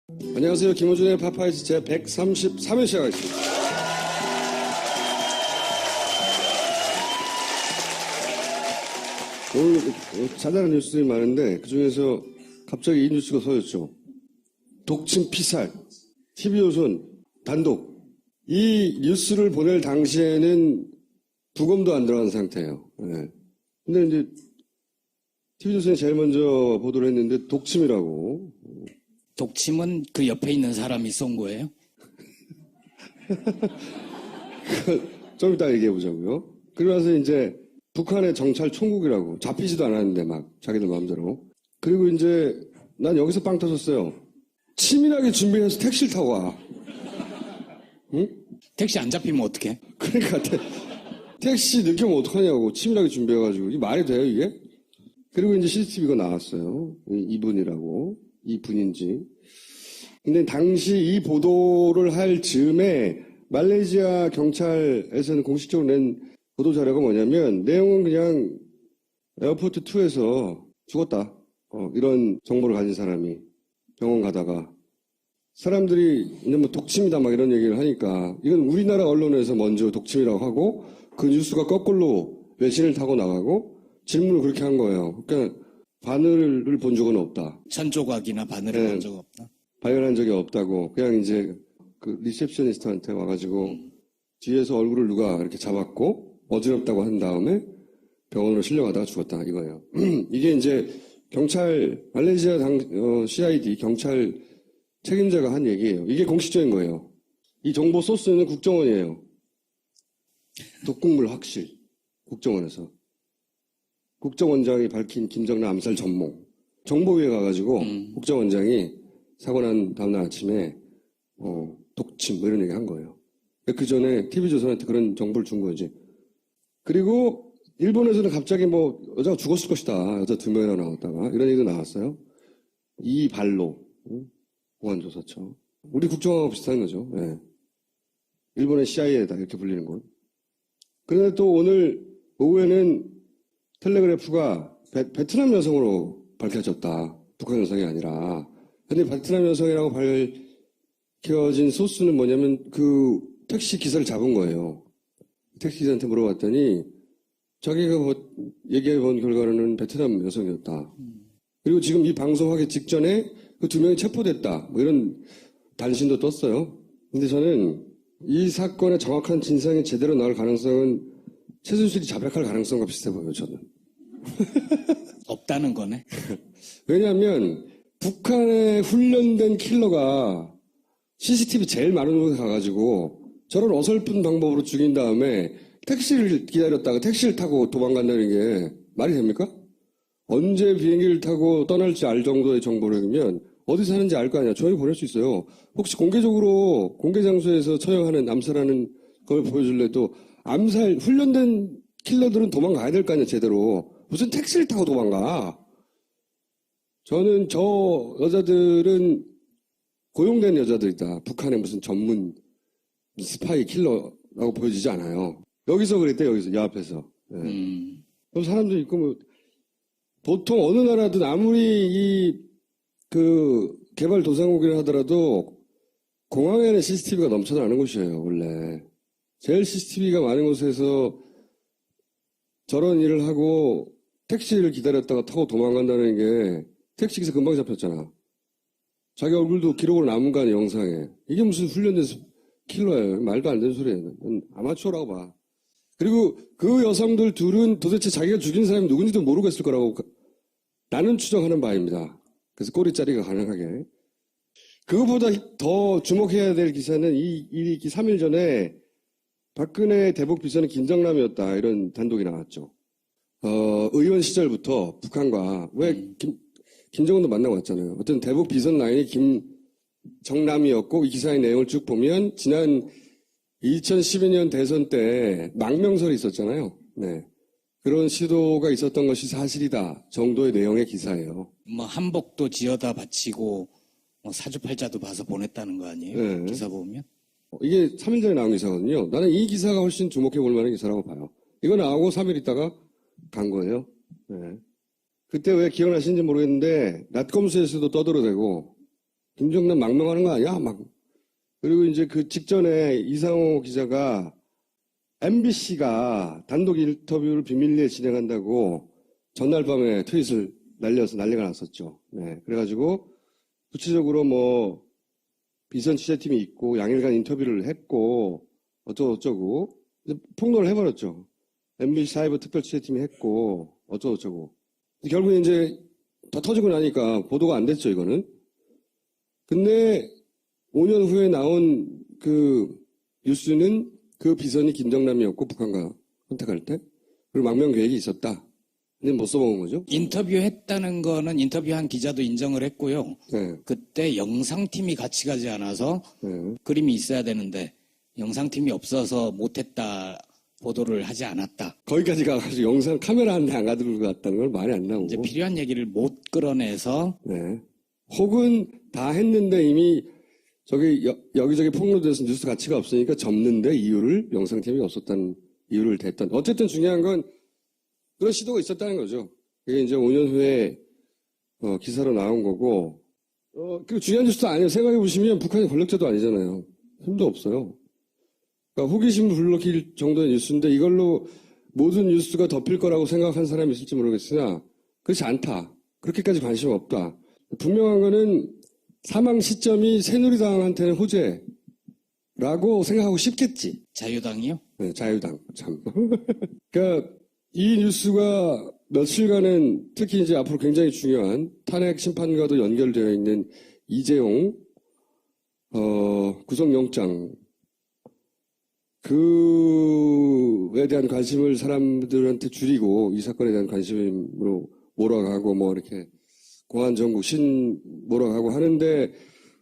안녕하세요. 김호준의 파파이즈 제 133회 시작하겠습니다. 오늘 자잘한 뉴스들이 많은데 그중에서 갑자기 이 뉴스가 터졌죠. 독침 피살, TV조선 단독. 이 뉴스를 보낼 당시에는 부검도 안 들어간 상태예요. 네. 근데 이제 TV조선이 제일 먼저 보도를 했는데 독침이라고. 독침은 그 옆에 있는 사람이 쏜 거예요? 좀 이따 얘기해보자고요. 그러고 나서 이제 북한의 정찰 총국이라고 잡히지도 않았는데 막 자기들 마음대로. 그리고 이제 난 여기서 빵 터졌어요. 치밀하게 준비해서 택시를 타고 와. 응? 택시 안 잡히면 어떡해? 그러니까 택시 늦게 오면 어떡하냐고 치밀하게 준비해가지고 이게 말이 돼요 이게? 그리고 이제 CCTV가 나왔어요. 이분이라고. 이분인지. 근데 당시 이 보도를 할 즈음에 말레이시아 경찰에서는 공식적으로 낸 보도 자료가 뭐냐면 내용은 그냥 에어포트 2에서 죽었다. 이런 정보를 가진 사람이 병원 가다가 사람들이 이제 뭐 독침이다 막 이런 얘기를 하니까 이건 우리나라 언론에서 먼저 독침이라고 하고 그 뉴스가 거꾸로 외신을 타고 나가고 질문을 그렇게 한 거예요. 그러니까 바늘을 본 적은 없다. 천조각이나 바늘을 본 적 없다. 발견한 적이 없다고. 그냥 이제 그 리셉셔니스트한테 와가지고 뒤에서 얼굴을 누가 이렇게 잡았고 어지럽다고 한 다음에 병원으로 실려가다가 죽었다 이거예요. 이게 이제 경찰 말레이시아 CID 경찰 책임자가 한 얘기예요. 이게 공식적인 거예요. 이 정보 소스는 국정원이에요. 독극물 확실 국정원에서. 국정원장이 밝힌 김정남 암살 전몽. 정보위에 가가지고 국정원장이 사고 난 다음날 아침에 독침 뭐 이런 얘기 한 거예요. 그 전에 TV조선한테 그런 정보를 준 거지. 그리고 일본에서는 갑자기 뭐 여자가 죽었을 것이다. 여자 2명이나 나왔다가 이런 얘기도 나왔어요. 이 발로 보안조사처. 우리 국정원하고 비슷한 거죠. 네. 일본의 CIA다 이렇게 불리는 건. 그런데 또 오늘 오후에는 텔레그래프가 베트남 여성으로 밝혀졌다. 북한 여성이 아니라. 근데 베트남 여성이라고 밝혀진 소스는 뭐냐면 그 택시 기사를 잡은 거예요. 택시 기사한테 물어봤더니 자기가 얘기해 본 결과로는 베트남 여성이었다. 그리고 지금 이 방송하기 직전에 그 2명이 체포됐다. 뭐 이런 단신도 떴어요. 근데 저는 이 사건의 정확한 진상이 제대로 나올 가능성은 최순실이 자백할 가능성과 비슷해 보여요, 저는. 없다는 거네. 왜냐하면 북한의 훈련된 킬러가 CCTV 제일 많은 곳에 가가지고 저런 어설픈 방법으로 죽인 다음에 택시를 기다렸다가 택시를 타고 도망간다는 게 말이 됩니까? 언제 비행기를 타고 떠날지 알 정도의 정보라면 어디 사는지 알 거 아니야. 조용히 보낼 수 있어요. 혹시 공개적으로 공개 장소에서 처형하는 암살하는 걸 보여줄래도 암살 훈련된 킬러들은 도망가야 될 거 아니야 제대로. 무슨 택시를 타고 도망가. 저는 저 여자들은 고용된 여자들이다. 북한의 무슨 전문 스파이 킬러라고 보여지지 않아요. 여기서 그랬대 여기서 여 앞에서. 네. 그럼 사람들이 있고 뭐 보통 어느 나라든 아무리 그 개발도상국이라 하더라도 공항에는 CCTV가 넘쳐나는 곳이에요 원래. 제일 CCTV가 많은 곳에서 저런 일을 하고 택시를 기다렸다가 타고 도망간다는 게 택시기사 금방 잡혔잖아. 자기 얼굴도 기록으로 남은 거 아니야 영상에. 이게 무슨 훈련된 킬러예요. 말도 안 되는 소리예요. 아마추어라고 봐. 그리고 그 여성들 둘은 도대체 자기가 죽인 사람이 누군지도 모르고 했을 거라고 나는 추정하는 바입니다. 그래서 꼬리자리가 가능하게. 그거보다 더 주목해야 될 기사는 이 3일 전에 박근혜 대북 비서는 김정남이었다. 이런 단독이 나왔죠. 의원 시절부터 북한과 왜 김정은도 만나고 왔잖아요. 어떤 대북 비선 라인이 김정남이었고 이 기사의 내용을 쭉 보면 지난 2012년 대선 때 망명설이 있었잖아요. 네. 그런 시도가 있었던 것이 사실이다 정도의 내용의 기사예요. 뭐 한복도 지어다 바치고 뭐 사주팔자도 봐서 보냈다는 거 아니에요? 네. 기사 보면? 이게 3일 전에 나온 기사거든요. 나는 이 기사가 훨씬 주목해 볼 만한 기사라고 봐요. 이거 나오고 3일 있다가 간 거예요. 네. 그때 왜 기억나시는지 모르겠는데 낫검수에서도 떠들어대고 김정남 망명하는 거 아니야? 막. 그리고 이제 그 직전에 이상호 기자가 MBC가 단독 인터뷰를 비밀리에 진행한다고 전날 밤에 트윗을 날려서 난리가 났었죠. 네. 그래가지고 구체적으로 뭐 비선 취재팀이 있고 양일간 인터뷰를 했고 어쩌고저쩌고 폭로를 해버렸죠. MBC 사이버 특별 취재팀이 했고 어쩌고저쩌고. 결국에 이제 다 터지고 나니까 보도가 안 됐죠, 이거는. 근데 5년 후에 나온 그 뉴스는 그 비선이 김정남이었고 북한과 컨택할 때 그리고 망명 계획이 있었다. 근데 못 써먹은 거죠. 인터뷰했다는 거는 인터뷰한 기자도 인정을 했고요. 네. 그때 영상팀이 같이 가지 않아서 네. 그림이 있어야 되는데 영상팀이 없어서 못했다. 보도를 하지 않았다. 거기까지 가가지고 영상 카메라 한 대 안 가지고 갔다는 걸 말이 안 나오고. 이제 필요한 얘기를 못 끌어내서. 네. 혹은 다 했는데 이미 저기 여기저기 폭로돼서 뉴스 가치가 없으니까 접는데 이유를 영상팀이 없었다는 이유를 댔던. 어쨌든 중요한 건 그런 시도가 있었다는 거죠. 그게 이제 5년 후에 기사로 나온 거고. 그리고 중요한 뉴스도 아니에요. 생각해 보시면 북한이 권력자도 아니잖아요. 힘도 없어요. 그러니까 호기심을 불러일으킬 정도의 뉴스인데 이걸로 모든 뉴스가 덮일 거라고 생각한 사람이 있을지 모르겠으나 그렇지 않다. 그렇게까지 관심 없다. 분명한 거는 사망 시점이 새누리당한테는 호재라고 생각하고 싶겠지. 자유당이요? 네, 자유당. 참. 그러니까 이 뉴스가 며칠간은 특히 이제 앞으로 굉장히 중요한 탄핵 심판과도 연결되어 있는 이재용 구속영장 그에 대한 관심을 사람들한테 줄이고 이 사건에 대한 관심으로 몰아가고 뭐 이렇게 공안정국 신 몰아가고 하는데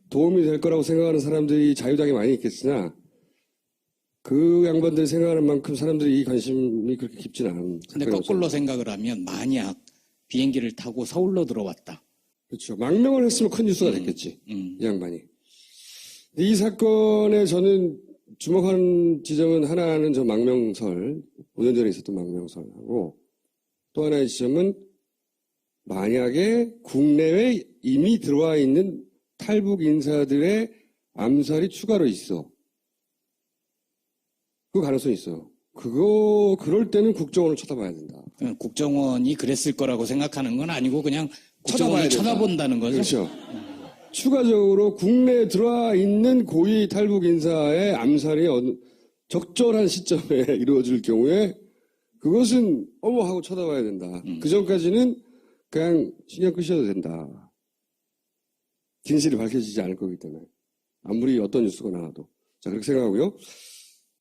도움이 될 거라고 생각하는 사람들이 자유당에 많이 있겠으나 그 양반들이 생각하는 만큼 사람들이 이 관심이 그렇게 깊지는 않은. 근데 거꾸로 생각을 하면 만약 비행기를 타고 서울로 들어왔다. 그렇죠. 망명을 했으면 큰 뉴스가 됐겠지. 이 양반이. 이 사건에 저는 주목하는 지점은 하나는 저 망명설, 5년 전에 있었던 망명설하고 또 하나의 지점은 만약에 국내에 이미 들어와 있는 탈북 인사들의 암살이 추가로 있어. 그 가능성이 있어요. 그럴 때는 국정원을 쳐다봐야 된다. 국정원이 그랬을 거라고 생각하는 건 아니고 그냥 쳐다봐야 국정원을 쳐다본다는 거죠. 그렇죠. 추가적으로 국내에 들어와 있는 고위 탈북 인사의 암살이 적절한 시점에 이루어질 경우에 그것은 어머 하고 쳐다봐야 된다. 그 전까지는 그냥 신경 끄셔도 된다. 진실이 밝혀지지 않을 거기 때문에. 아무리 어떤 뉴스가 나와도. 자, 그렇게 생각하고요.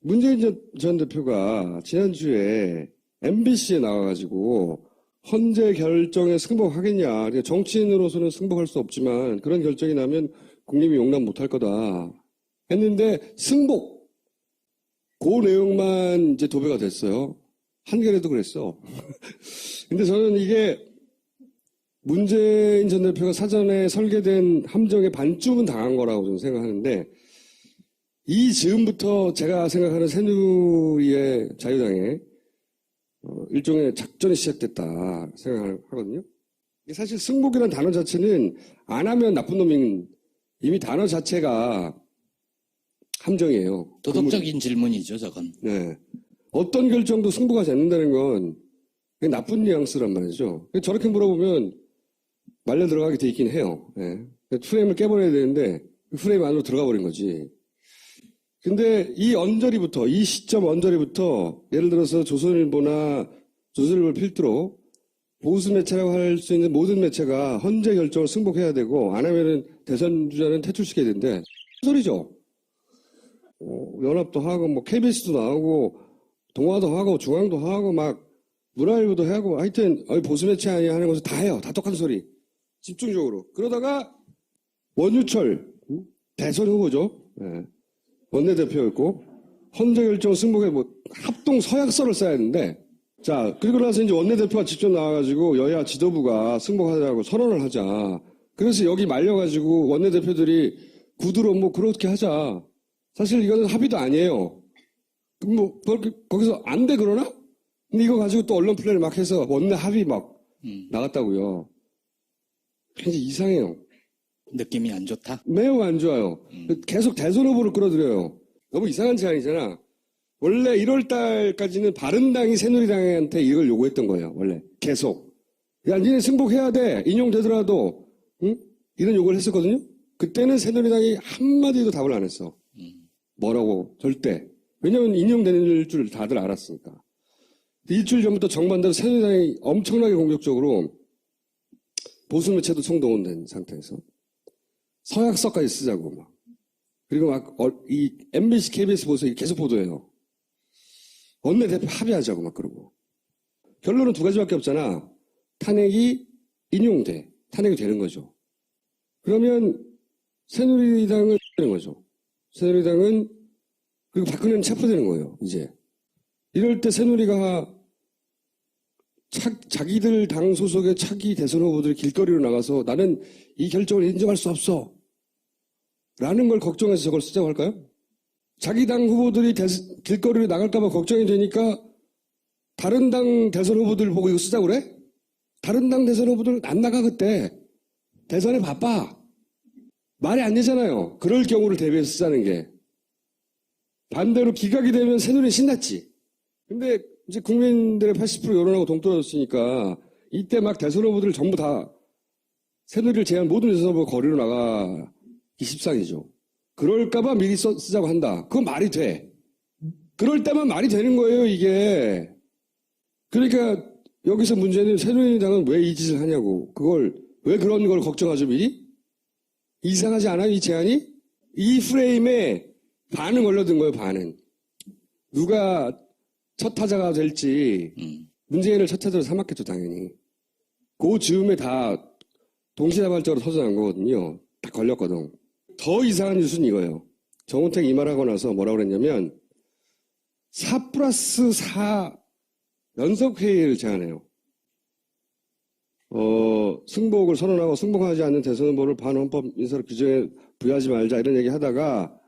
문재인 전 대표가 지난주에 MBC에 나와가지고 헌재 결정에 승복하겠냐. 그러니까 정치인으로서는 승복할 수 없지만 그런 결정이 나면 국민이 용납 못할 거다. 했는데 승복. 그 내용만 이제 도배가 됐어요. 한겨레도 그랬어. 근데 저는 이게 문재인 전 대표가 사전에 설계된 함정의 반쯤은 당한 거라고 저는 생각하는데 이 즈음부터 제가 생각하는 새누리의 자유당의 일종의 작전이 시작됐다 생각하거든요. 사실 승복이라는 단어 자체는 안 하면 나쁜 놈인 이미 단어 자체가 함정이에요. 도덕적인 질문이죠, 저건. 네. 어떤 결정도 승복하지 않는다는 건 나쁜 뉘앙스란 말이죠. 저렇게 물어보면 말려 들어가게 돼 있긴 해요. 네. 프레임을 깨버려야 되는데 그 프레임 안으로 들어가 버린 거지. 근데 이 언저리부터, 이 시점 언저리부터 예를 들어서 조선일보나 조선일보를 필두로 보수 매체라고 할 수 있는 모든 매체가 헌재 결정을 승복해야 되고 안 하면은 대선 주자는 퇴출시켜야 된대. 소리죠. 연합도 하고 뭐 KBS도 나오고 동아도 하고 중앙도 하고 막 문화일보도 하고 하여튼 보수 매체 아니야 하는 것을 다 해요. 다 똑같은 소리. 집중적으로. 그러다가 원유철 대선 후보죠. 네. 원내대표였고 헌재 결정 승복에 뭐 합동 서약서를 써야 했는데 자 그리고 나서 이제 원내대표가 직접 나와가지고 여야 지도부가 승복하자고 선언을 하자. 그래서 여기 말려가지고 원내대표들이 구두로 뭐 그렇게 하자. 사실 이거는 합의도 아니에요. 뭐 거기서 안 돼 그러나? 근데 이거 가지고 또 언론 플레이를 막 해서 원내 합의 막 나갔다고요. 굉장히 이상해요. 느낌이 안 좋다? 매우 안 좋아요. 계속 대선 후보를 끌어들여요. 너무 이상한 제안이잖아. 원래 1월 달까지는 바른당이 새누리당한테 이걸 요구했던 거예요. 원래 계속. 야, 니네 승복해야 돼. 인용되더라도. 응? 이런 요구를 했었거든요. 그때는 새누리당이 한마디도 답을 안 했어. 뭐라고? 절대. 왜냐면 인용되는 줄 다들 알았으니까. 일주일 전부터 정반대로 새누리당이 엄청나게 공격적으로 보수 매체도 총동원된 상태에서 서약서까지 쓰자고 막. 그리고 막 이 MBC, KBS 보도에 계속 보도해요. 원내대표 합의하자고 막 그러고. 결론은 두 가지밖에 없잖아. 탄핵이 인용돼. 탄핵이 되는 거죠. 그러면 새누리당을 되는 거죠. 새누리당은 그리고 박근혜는 체포되는 거예요. 이제. 이럴 때 새누리가 자기들 당 소속의 차기 대선 후보들이 길거리로 나가서 나는 이 결정을 인정할 수 없어. 라는 걸 걱정해서 저걸 쓰자고 할까요? 자기 당 후보들이 길거리로 나갈까봐 걱정이 되니까 다른 당 대선 후보들 보고 이거 쓰자고 그래? 다른 당 대선 후보들 안 나가 그때. 대선에 바빠. 말이 안 되잖아요. 그럴 경우를 대비해서 쓰자는 게. 반대로 기각이 되면 새누리는 신났지. 근데 이제 국민들의 80% 여론하고 동떨어졌으니까 이때 막 대선 후보들 전부 다 새누리를 제한 모든 대선 후보 거리로 나가기 십상이죠. 그럴까봐 미리 쓰자고 한다. 그건 말이 돼. 그럴 때만 말이 되는 거예요, 이게. 그러니까 여기서 문제는 새누리당은 왜 이 짓을 하냐고. 그걸 왜 그런 걸 걱정하죠, 미리? 이상하지 않아요, 이 제안이? 이 프레임에 반은 걸려든 거예요, 반은. 누가 첫 타자가 될지 문재인을 첫 타자로 삼았겠죠, 당연히. 그 즈음에 다 동시다발적으로 터져난 거거든요. 다 걸렸거든. 더 이상한 뉴스는 이거예요. 정우택 이 말하고 나서 뭐라고 그랬냐면 4+4 연석회의를 제안해요. 승복을 선언하고 승복하지 않는 대선 후보를 반헌법 인사로 규정에 부여하지 말자 이런 얘기 하다가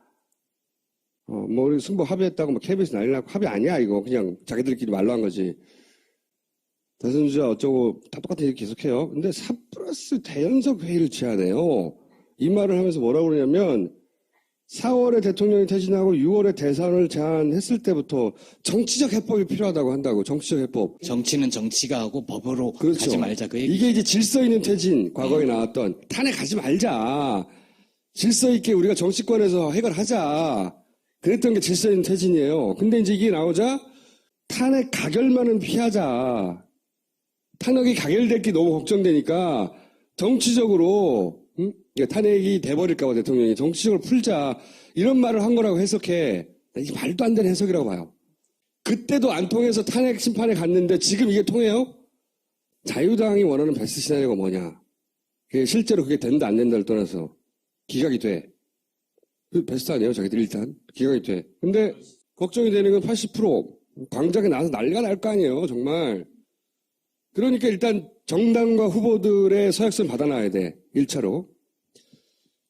우리 승복 합의했다고 막 KBS 난리 나고 합의 아니야 이거 그냥 자기들끼리 말로 한 거지. 대선 주자 어쩌고 다 똑같은 얘기 계속해요. 근데 4+ 대연석 회의를 제안해요. 이 말을 하면서 뭐라고 그러냐면 4월에 대통령이 퇴진하고 6월에 대선을 제안했을 때부터 정치적 해법이 필요하다고 한다고. 정치적 해법. 정치는 정치가 하고 법으로 그렇죠. 가지 말자 그 얘기. 이게 이제 질서 있는 퇴진, 과거에 나왔던 탄핵하지 말자. 질서 있게 우리가 정치권에서 해결하자. 그랬던 게 질서 있는 퇴진이에요. 근데 이제 이게 나오자 탄핵 가결만은 피하자. 탄핵이 가결될 게 너무 걱정되니까 정치적으로 탄핵이 돼버릴까봐 대통령이 정치적으로 풀자. 이런 말을 한 거라고 해석해. 이게 말도 안 되는 해석이라고 봐요. 그때도 안 통해서 탄핵 심판에 갔는데 지금 이게 통해요? 자유당이 원하는 베스트 시나리오가 뭐냐. 실제로 그게 된다 안 된다를 떠나서 기각이 돼. 그 베스트 아니에요 자기들 일단. 기각이 돼. 근데 걱정이 되는 건 80% 광장에 나와서 난리가 날 거 아니에요 정말. 그러니까 일단 정당과 후보들의 서약서를 받아놔야 돼. 1차로.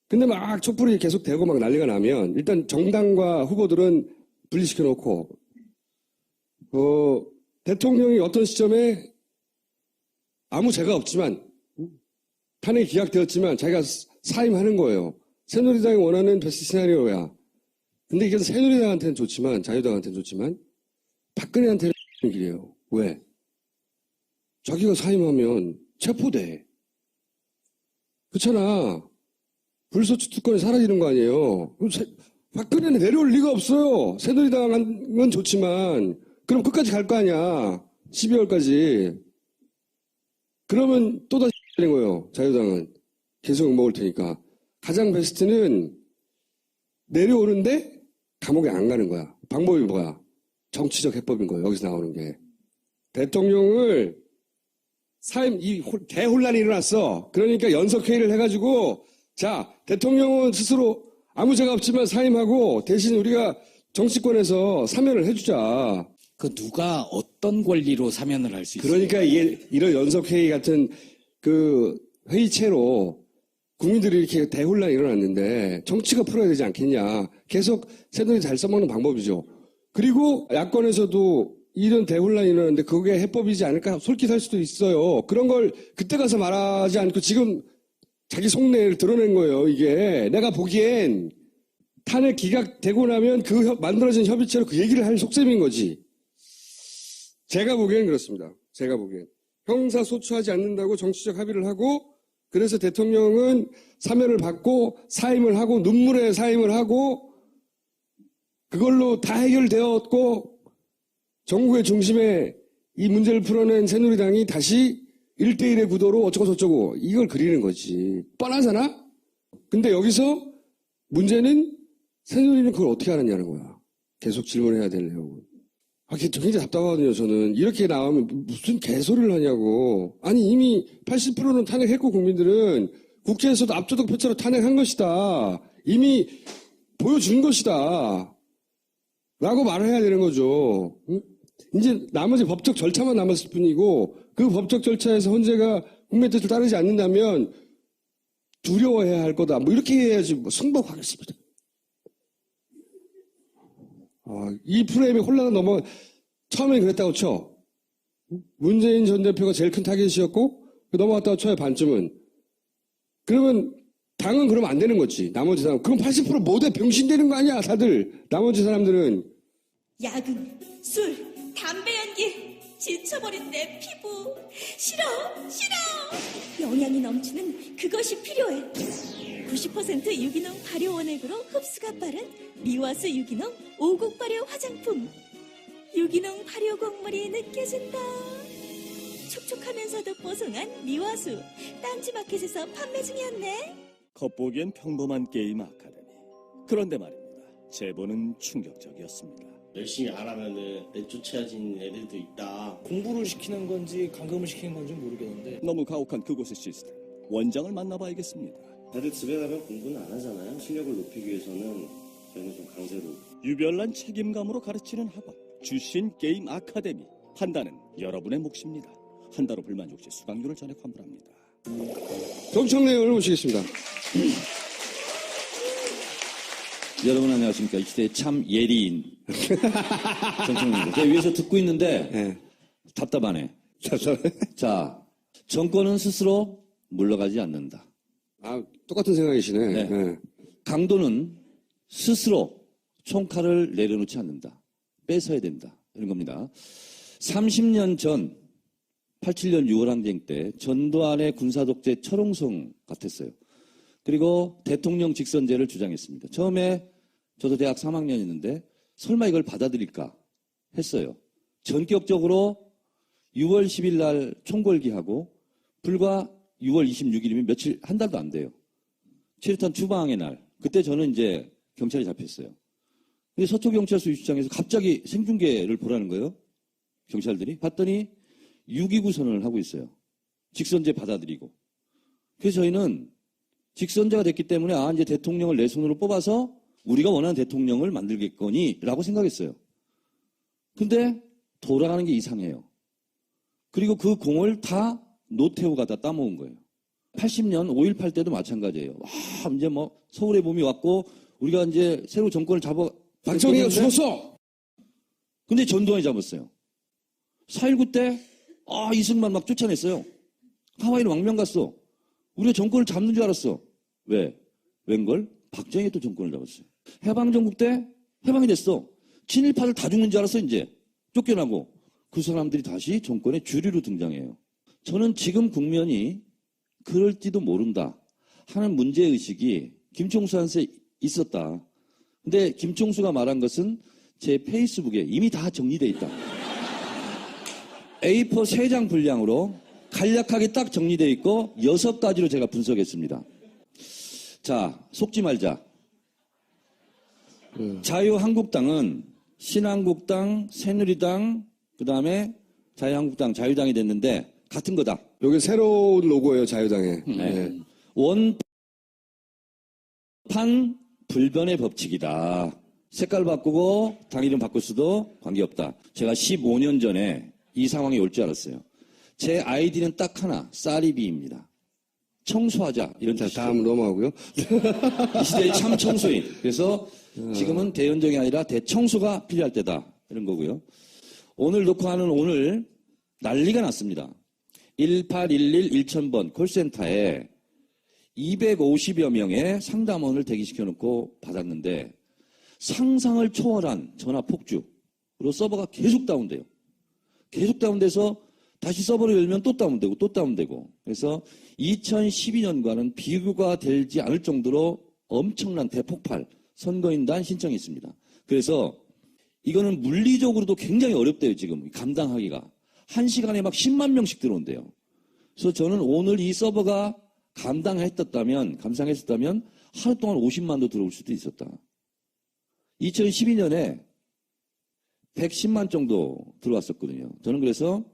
근데 막 촛불이 계속 되고 막 난리가 나면 일단 정당과 후보들은 분리시켜 놓고 대통령이 어떤 시점에 아무 죄가 없지만 탄핵이 기각되었지만 자기가 사임하는 거예요. 새누리당이 원하는 베스트 시나리오야. 근데 이게 새누리당한테는 좋지만 자유당한테는 좋지만 박근혜한테는 길이에요. 왜? 자기가 사임하면 체포돼. 그렇잖아. 불소추 특권이 사라지는 거 아니에요. 박근혜는 내려올 리가 없어요. 새누리당은 좋지만 그럼 끝까지 갈 거 아니야. 12월까지. 그러면 또다시 되는 거예요. 자유당은. 계속 먹을 테니까. 가장 베스트는 내려오는데 감옥에 안 가는 거야. 방법이 뭐야? 정치적 해법인 거예요. 여기서 나오는 게. 대통령을 사임, 대혼란이 일어났어. 그러니까 연석회의를 해가지고 자, 대통령은 스스로 아무 죄가 없지만 사임하고 대신 우리가 정치권에서 사면을 해주자. 그 누가 어떤 권리로 사면을 할 수 있어요? 그러니까 이게 이런 연석회의 같은 그 회의체로 국민들이 이렇게 대혼란이 일어났는데 정치가 풀어야 되지 않겠냐. 계속 새누리 잘 써먹는 방법이죠. 그리고 야권에서도 이런 대혼란이 일어났는데 그게 해법이지 않을까 솔깃할 수도 있어요. 그런 걸 그때 가서 말하지 않고 지금 자기 속내를 드러낸 거예요. 이게 내가 보기엔 탄핵 기각되고 나면 만들어진 협의체로 그 얘기를 할 속셈인 거지. 제가 보기엔 그렇습니다. 제가 보기엔. 형사소추하지 않는다고 정치적 합의를 하고, 그래서 대통령은 사면을 받고 사임을 하고 눈물의 사임을 하고, 그걸로 다 해결되었고 전국의 중심에 이 문제를 풀어낸 새누리당이 다시 1대1의 구도로 어쩌고저쩌고 이걸 그리는 거지. 뻔하잖아? 근데 여기서 문제는 새누리는 그걸 어떻게 알았냐는 거야. 계속 질문해야 되려고. 굉장히 답답하거든요, 저는. 이렇게 나오면 무슨 개소리를 하냐고. 아니, 이미 80%는 탄핵했고 국민들은 국회에서도 압도적 표차로 탄핵한 것이다. 이미 보여준 것이다. 라고 말을 해야 되는 거죠. 응? 이제 나머지 법적 절차만 남았을 뿐이고 그 법적 절차에서 헌재가 국민의 뜻을 따르지 않는다면 두려워해야 할 거다. 뭐 이렇게 해야지 뭐 승복하겠습니다. 이 프레임이 혼란을 넘어 처음엔 그랬다고 쳐. 문재인 전 대표가 제일 큰 타겟이었고 넘어갔다고 쳐요. 반쯤은. 그러면 당은 그러면 안 되는 거지. 나머지 사람. 그럼 80% 모두 병신 되는 거 아니야, 다들. 나머지 사람들은. 야근, 술, 담배 연기, 지쳐버린 내 피부. 싫어. 영양이 넘치는 그것이 필요해. 90% 유기농 발효 원액으로 흡수가 빠른 미와수 유기농 5국 발효 화장품. 유기농 발효 곡물이 느껴진다. 촉촉하면서도 뽀송한 미와수. 딴지마켓에서 판매 중이었네. 겉보기엔 평범한 게임 아카데미. 그런데 말입니다. 제보는 충격적이었습니다. 열심히 안 하면은 내쫓아진 애들도 있다. 공부를 시키는 건지 감금을 시키는 건지 모르겠는데 너무 가혹한 그곳의 시스템. 원장을 만나봐야겠습니다. 다들 집에 가면 공부는 안 하잖아요. 실력을 높이기 위해서는 저희는 좀 강제로. 유별난 책임감으로 가르치는 학원. 주신 게임 아카데미. 판단은 여러분의 몫입니다. 한 달 후 불만족 시 수강료를 전액 환불합니다. 경청내용을 모시겠습니다. 여러분 안녕하십니까. 이 시대의 참 예리인 정청래입니다. 제가 위에서 듣고 있는데 네. 답답하네. 자, 정권은 스스로 물러가지 않는다. 똑같은 생각이시네. 네. 네. 강도는 스스로 총칼을 내려놓지 않는다. 뺏어야 된다. 이런 겁니다. 30년 전 87년 6월 항쟁 때 전두환의 군사독재 철옹성 같았어요. 그리고 대통령 직선제를 주장했습니다. 처음에 저도 대학 3학년이었는데 설마 이걸 받아들일까 했어요. 전격적으로 6월 10일 날 총궐기하고 불과 6월 26일이면 며칠, 한 달도 안 돼요. 7.2탄 추방의 날. 그때 저는 이제 경찰에 잡혔어요. 근데 서초경찰서 유치장에서 갑자기 생중계를 보라는 거예요. 경찰들이. 봤더니 6.29 선언을 하고 있어요. 직선제 받아들이고. 그래서 저희는 직선제가 됐기 때문에 이제 대통령을 내 손으로 뽑아서 우리가 원하는 대통령을 만들겠거니 라고 생각했어요. 근데 돌아가는 게 이상해요. 그리고 그 공을 다 노태우가 다 따먹은 거예요. 80년 5.18 때도 마찬가지예요. 이제 뭐 서울의 봄이 왔고 우리가 이제 새로 정권을 박정희가 죽었어! 근데 전두환이 잡았어요. 4.19 때 이승만 막 쫓아냈어요. 하와이로 망명 갔어. 우리가 정권을 잡는 줄 알았어. 왜? 웬걸? 박정희가 또 정권을 잡았어요. 해방정국 때 해방이 됐어. 친일파들 다 죽는 줄 알았어 이제. 쫓겨나고. 그 사람들이 다시 정권의 주류로 등장해요. 저는 지금 국면이 그럴지도 모른다 하는 문제의식이 김총수한테 있었다. 근데 김총수가 말한 것은 제 페이스북에 이미 다 정리되어 있다. A4 3장 분량으로 간략하게 딱 정리되어 있고 6가지로 제가 분석했습니다. 자, 속지 말자. 자유한국당은 신한국당, 새누리당, 그 다음에 자유한국당, 자유당이 됐는데 같은 거다. 여기 새로운 로고예요, 자유당의. 네. 원판 불변의 법칙이다. 색깔 바꾸고 당 이름 바꿀 수도 관계없다. 제가 15년 전에 이 상황이 올 줄 알았어요. 제 아이디는 딱 하나, 쌀이비입니다. 청소하자 이런 뜻이죠. 다음 넘어가고요. 이 시대의 참 청소인. 그래서 지금은 대연정이 아니라 대청소가 필요할 때다. 이런 거고요. 오늘 녹화하는 오늘 난리가 났습니다. 1811 1000번 콜센터에 250여 명의 상담원을 대기시켜놓고 받았는데 상상을 초월한 전화 폭주로 서버가 계속 다운돼요. 계속 다운돼서 다시 서버를 열면 또 다운되고 또 다운되고 그래서 2012년과는 비교가 되지 않을 정도로 엄청난 대폭발 선거인단 신청이 있습니다. 그래서 이거는 물리적으로도 굉장히 어렵대요. 지금 감당하기가. 1시간에 막 10만 명씩 들어온대요. 그래서 저는 오늘 이 서버가 감당했었다면 하루 동안 50만도 들어올 수도 있었다. 2012년에 110만 정도 들어왔었거든요. 저는 그래서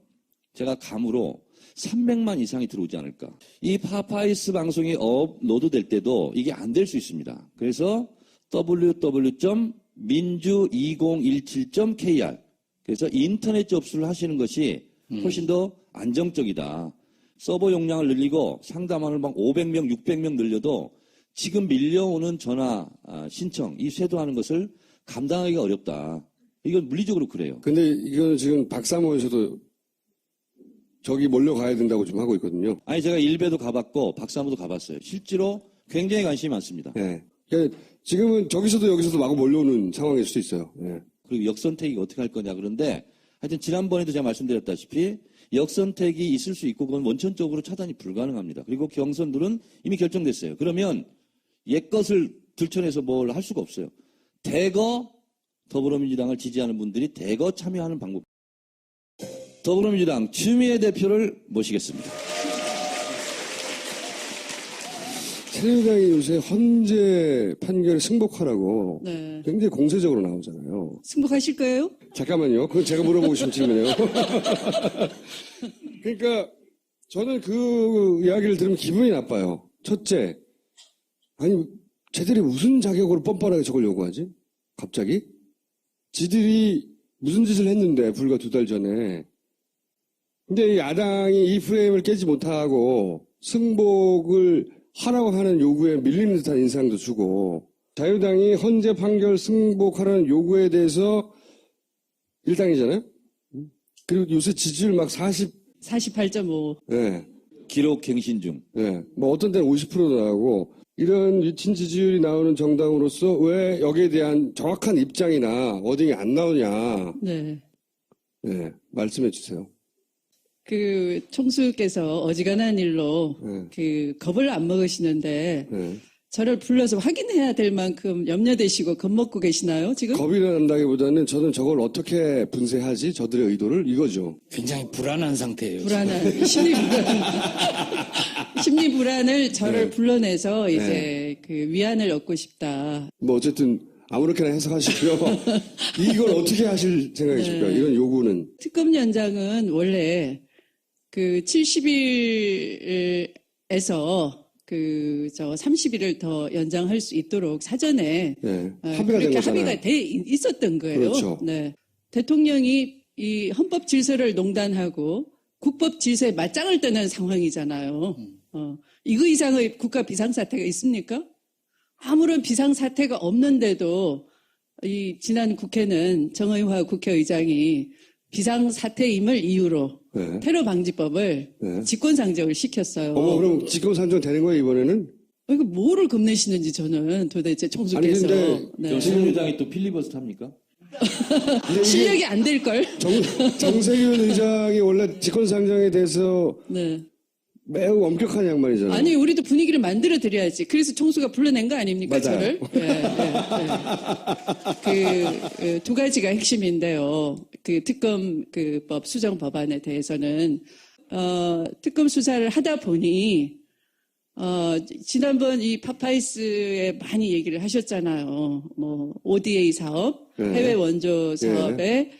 제가 감으로 300만 이상이 들어오지 않을까. 이 파파이스 방송이 업로드될 때도 이게 안 될 수 있습니다. 그래서 www.minju2017.kr 그래서 인터넷 접수를 하시는 것이 훨씬 더 안정적이다. 서버 용량을 늘리고 상담원을 막 500명, 600명 늘려도 지금 밀려오는 전화 신청, 이 쇄도하는 것을 감당하기가 어렵다. 이건 물리적으로 그래요. 근데 이거는 지금 박사모에서도 저기 몰려가야 된다고 지금 하고 있거든요. 아니 제가 일베도 가봤고 박사모도 가봤어요. 실제로 굉장히 관심이 많습니다. 예. 그러니까 지금은 저기서도 여기서도 마구 몰려오는 상황일 수도 있어요. 예. 그리고 역선택이 어떻게 할 거냐 그런데 하여튼 지난번에도 제가 말씀드렸다시피 역선택이 있을 수 있고 그건 원천적으로 차단이 불가능합니다. 그리고 경선들은 이미 결정됐어요. 그러면 옛것을 들춰내서 뭘 할 수가 없어요. 대거 더불어민주당을 지지하는 분들이 대거 참여하는 방법. 더불어민주당 추미애 대표를 모시겠습니다. 새누리당이 요새 헌재 판결에 승복하라고 네. 굉장히 공세적으로 나오잖아요. 승복하실 거예요? 잠깐만요. 그건 제가 물어보고 싶은 질문이에요. 그러니까 저는 그 이야기를 들으면 기분이 나빠요. 첫째, 아니 쟤들이 무슨 자격으로 뻔뻔하게 저걸 요구하지? 갑자기? 지들이 무슨 짓을 했는데 불과 2달 전에. 근데 야당이 이 프레임을 깨지 못하고 승복을 하라고 하는 요구에 밀리는 듯한 인상도 주고 자유당이 헌재 판결 승복하라는 요구에 대해서 일당이잖아요. 그리고 요새 지지율 막 48.5. 예, 기록 갱신 중. 예. 뭐 어떤 때는 50%도 나오고 이런 유친 지지율이 나오는 정당으로서 왜 여기에 대한 정확한 입장이나 워딩이 안 나오냐. 네. 예, 말씀해 주세요. 그 총수께서 어지간한 일로 네. 그 겁을 안 먹으시는데 예. 저를 불러서 확인해야 될 만큼 염려되시고 겁먹고 계시나요, 지금? 겁이 난다기보다는 저는 저걸 어떻게 분쇄하지? 저들의 의도를 이거죠. 굉장히 불안한 상태예요. 불안한 심리 불안을 저를 네. 불러내서 이제 그 위안을 얻고 싶다. 뭐 어쨌든 아무렇게나 해석하시고요. 이걸 어떻게 하실 생각이십니까? 네. 이런 요구는. 특검 연장은 원래 그 70일에서 그 30일을 더 연장할 수 있도록 사전에 네. 합의가 된 그렇게 거잖아요. 합의가 돼 있었던 거예요. 그렇죠. 네. 대통령이 이 헌법 질서를 농단하고 국법 질서에 맞짱을 뜨는 상황이잖아요. 이거 이상의 국가 비상사태가 있습니까? 아무런 비상사태가 없는데도 이 지난 국회는 정의화 국회의장이 비상사태임을 이유로 네. 테러방지법을 네. 직권상정을 시켰어요. 그럼 직권상정 되는 거예요, 이번에는? 이거 뭐를 겁내시는지 저는 도대체 총수께서. 아니, 근데 네. 새누리당이 또 필리버스터 합니까? 실력이 안 될걸? 정세균 의장이 원래 직권상정에 대해서 네. 매우 엄격한 양반이잖아요. 아니, 우리도 분위기를 만들어 드려야지. 그래서 총수가 불러낸 거 아닙니까, 맞아요. 저를? 그 두 가지가 핵심인데요. 그 특검 법 수정 법안에 대해서는 특검 수사를 하다 보니 지난번 이 파파이스에 많이 얘기를 하셨잖아요. 뭐 ODA 사업, 네. 해외 원조 사업에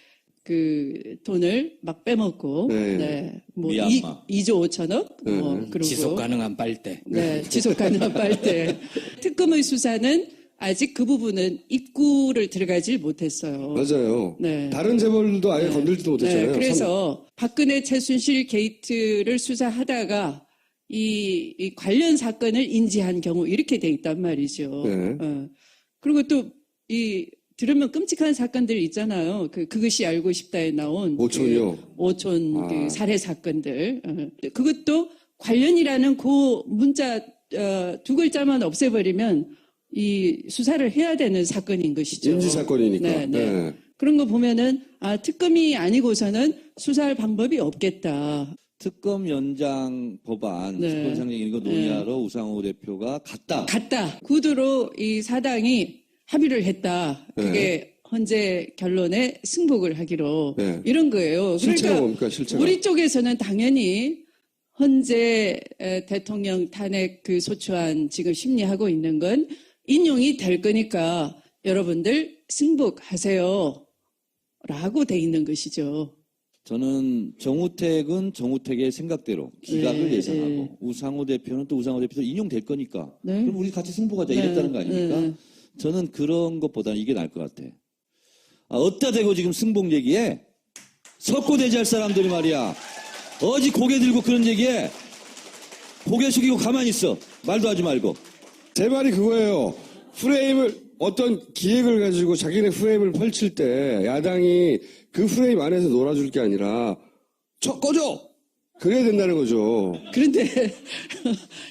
그 돈을 막 빼먹고, 네. 네, 뭐 미얀마. 2조 5천억, 네. 그리고 지속 가능한 빨대. 네, 지속 가능한 빨대. 특검의 수사는 아직 그 부분은 입구를 들어가질 못했어요. 맞아요. 네. 다른 재벌도 아예 건들지도 못했잖아요. 네, 그래서 박근혜 최순실 게이트를 수사하다가 이 관련 사건을 인지한 경우 이렇게 돼 있단 말이죠. 네. 그리고 또 들으면 끔찍한 사건들 있잖아요. 그것이 알고 싶다에 나온 오촌이요? 오촌 살해 사건들. 그것도 관련이라는 그 문자 두 글자만 없애버리면 이 수사를 해야 되는 사건인 것이죠. 인지사건이니까. 네, 네. 네. 그런 거 보면은 특검이 아니고서는 수사할 방법이 없겠다. 특검 연장 법안, 네. 특검 상정 이거 논의하러 우상호 대표가 갔다. 구두로 이 사당이 합의를 했다. 그게 네. 헌재 결론에 승복을 하기로 네. 이런 거예요. 실체가 뭡니까, 실체가? 우리 쪽에서는 당연히 헌재 대통령 탄핵 그 소추안 지금 심리하고 있는 건 인용이 될 거니까 여러분들 승복하세요. 라고 돼 있는 것이죠. 저는 정우택은 정우택의 생각대로 기각을 네, 예상하고 네. 우상호 대표는 또 우상호 대표 인용될 거니까 네. 그럼 우리 같이 승복하자 네, 이랬다는 거 아닙니까? 네. 저는 그런 것보다는 이게 나을 것 같아. 어디다 대고 지금 승복 얘기해? 석고대지할 사람들이 말이야. 어디 고개 들고 그런 얘기해? 고개 숙이고 가만히 있어. 말도 하지 말고. 제 말이 그거예요. 어떤 기획을 가지고 자기네 프레임을 펼칠 때 야당이 그 프레임 안에서 놀아줄 게 아니라 꺼져! 그래야 된다는 거죠. 그런데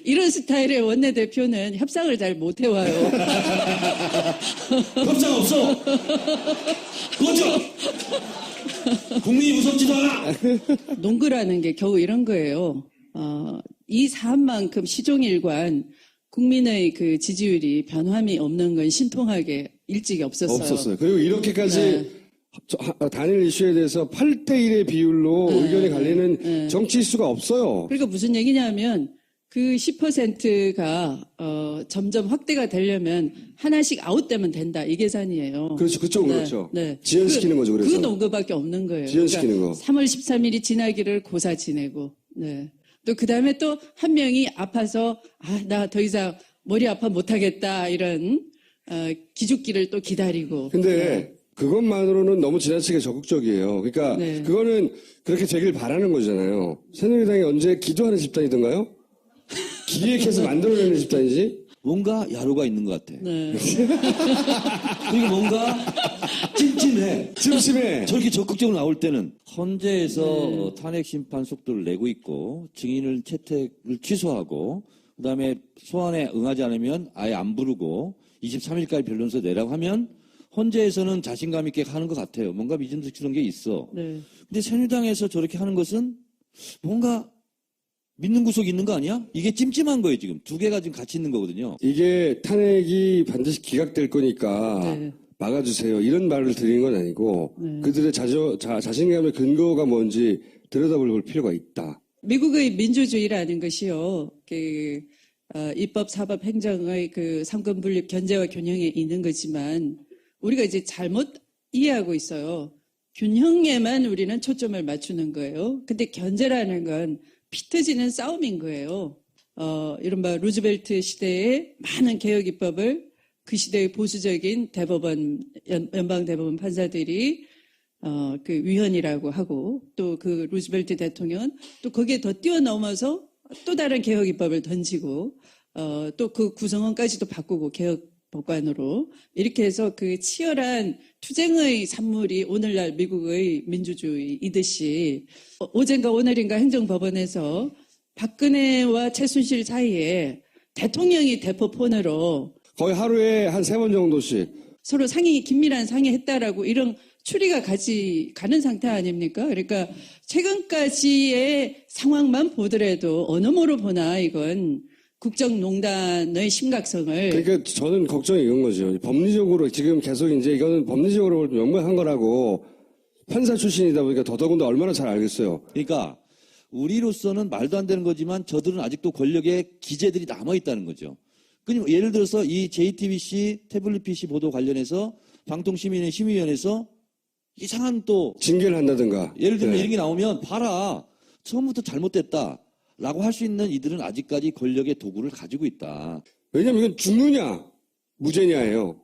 이런 스타일의 원내대표는 협상을 잘 못 해와요. 협상 없어! 꺼져! 국민이 무섭지도 않아! 농구라는 게 겨우 이런 거예요. 이 사안만큼 시종일관 국민의 그 지지율이 변함이 없는 건 신통하게 일찍이 없었어요. 그리고 이렇게까지 네. 단일 이슈에 대해서 8대1의 비율로 의견이 갈리는 정치 이슈가 없어요. 그러니까 무슨 얘기냐면 그 10%가 점점 확대가 되려면 하나씩 아웃되면 된다. 이 계산이에요. 그렇죠. 그쪽은 그렇죠. 네. 지연시키는 거죠. 그래서. 그 농구밖에 없는 거예요. 지연시키는 거. 3월 13일이 지나기를 고사 지내고. 네. 또 그 다음에 또 한 명이 아파서 나 더 이상 머리 아파 못하겠다 이런 기죽기를 또 기다리고. 근데 네. 그것만으로는 너무 지나치게 적극적이에요. 그러니까 네. 그거는 그렇게 되길 바라는 거잖아요. 새누리당이 언제 기도하는 집단이던가요? 기획해서 만들어내는 집단이지? 뭔가 야로가 있는 것 같아. 네. 그리고 뭔가 찜찜해. 찜찜해. 저렇게 적극적으로 나올 때는 헌재에서 탄핵 심판 속도를 내고 있고 증인을 채택을 취소하고 그다음에 소환에 응하지 않으면 아예 안 부르고 23일까지 변론서 내라고 하면 헌재에서는 자신감 있게 하는 것 같아요. 뭔가 믿음직스러운 게 있어. 네. 근데 새누리당에서 저렇게 하는 것은 뭔가 믿는 구석이 있는 거 아니야? 이게 찜찜한 거예요, 지금. 두 개가 지금 같이 있는 거거든요. 이게 탄핵이 반드시 기각될 거니까 네. 막아주세요. 이런 말을 드리는 건 아니고 네. 그들의 자신감의 근거가 뭔지 들여다볼 필요가 있다. 미국의 민주주의라는 것이요, 입법, 사법, 행정의 그 삼권 분립 견제와 균형에 있는 거지만 우리가 이제 잘못 이해하고 있어요. 균형에만 우리는 초점을 맞추는 거예요. 근데 견제라는 건 피 터지는 싸움인 거예요. 이른바 루즈벨트 시대의 많은 개혁 입법을 그 시대의 보수적인 대법원, 연방대법원 판사들이 그 위헌이라고 하고 또 그 루즈벨트 대통령은 또 거기에 더 뛰어넘어서 또 다른 개혁 입법을 던지고 또 그 구성원까지도 바꾸고 개혁 법관으로 이렇게 해서 그 치열한 투쟁의 산물이 오늘날 미국의 민주주의이듯이 어젠가 오늘인가 행정법원에서 박근혜와 최순실 사이에 대통령이 대포폰으로 거의 하루에 한 3번 정도씩. 서로 긴밀한 상의했다라고 이런 추리가 가는 상태 아닙니까? 그러니까 최근까지의 상황만 보더라도 어느 모로 보나 이건 국정농단의 심각성을. 그러니까 저는 걱정이 이런 거죠. 법리적으로 지금 계속 이제 이거는 법리적으로 명백한 거라고 판사 출신이다 보니까 더더군다나 얼마나 잘 알겠어요. 그러니까 우리로서는 말도 안 되는 거지만 저들은 아직도 권력의 기재들이 남아있다는 거죠. 그럼 예를 들어서 이 JTBC, 태블릿 PC 보도 관련해서 방통시민의 심의위원회에서 이상한 또 징계를 한다든가. 예를 들면 네. 이런 게 나오면 봐라. 처음부터 잘못됐다. 라고 할 수 있는 이들은 아직까지 권력의 도구를 가지고 있다. 왜냐면 이건 죽느냐 무죄냐예요.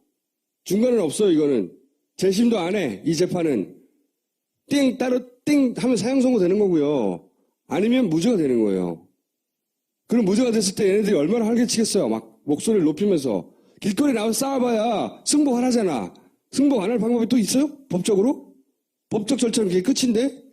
중간은 없어요. 이거는 재심도 안 해. 이 재판은 따로 하면 사형 선고되는 거고요. 아니면 무죄가 되는 거예요. 그럼 무죄가 됐을 때 얘네들이 얼마나 활개치겠어요. 막 목소리를 높이면서 길거리 나와서 싸워봐야 승복 안 하잖아. 승복 안 할 방법이 또 있어요? 법적으로? 법적 절차는 그게 끝인데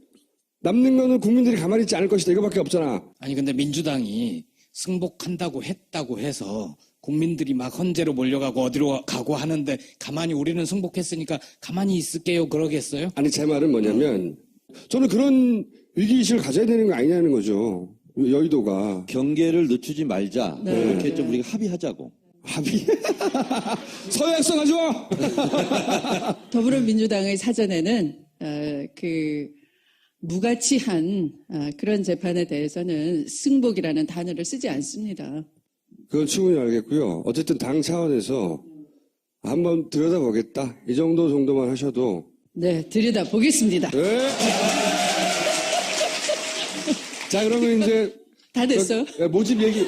남는 거는 국민들이 가만히 있지 않을 것이다. 이거밖에 없잖아. 아니 근데 민주당이 승복한다고 했다고 해서 국민들이 막 헌재로 몰려가고 어디로 가고 하는데 가만히 우리는 승복했으니까 가만히 있을게요 그러겠어요? 아니, 제 말은 뭐냐면, 저는 그런 위기의식을 가져야 되는 거 아니냐는 거죠. 여의도가. 경계를 늦추지 말자. 네. 이렇게 좀 우리가 합의하자고. 합의. 서약서 가져와! 더불어민주당의 사전에는 그 무가치한 그런 재판에 대해서는 승복이라는 단어를 쓰지 않습니다. 그건 충분히 알겠고요. 어쨌든 당 차원에서 한번 들여다보겠다. 이 정도만 하셔도. 네, 들여다보겠습니다. 네. 자, 그러면 이제. 다 됐어. 모집 얘기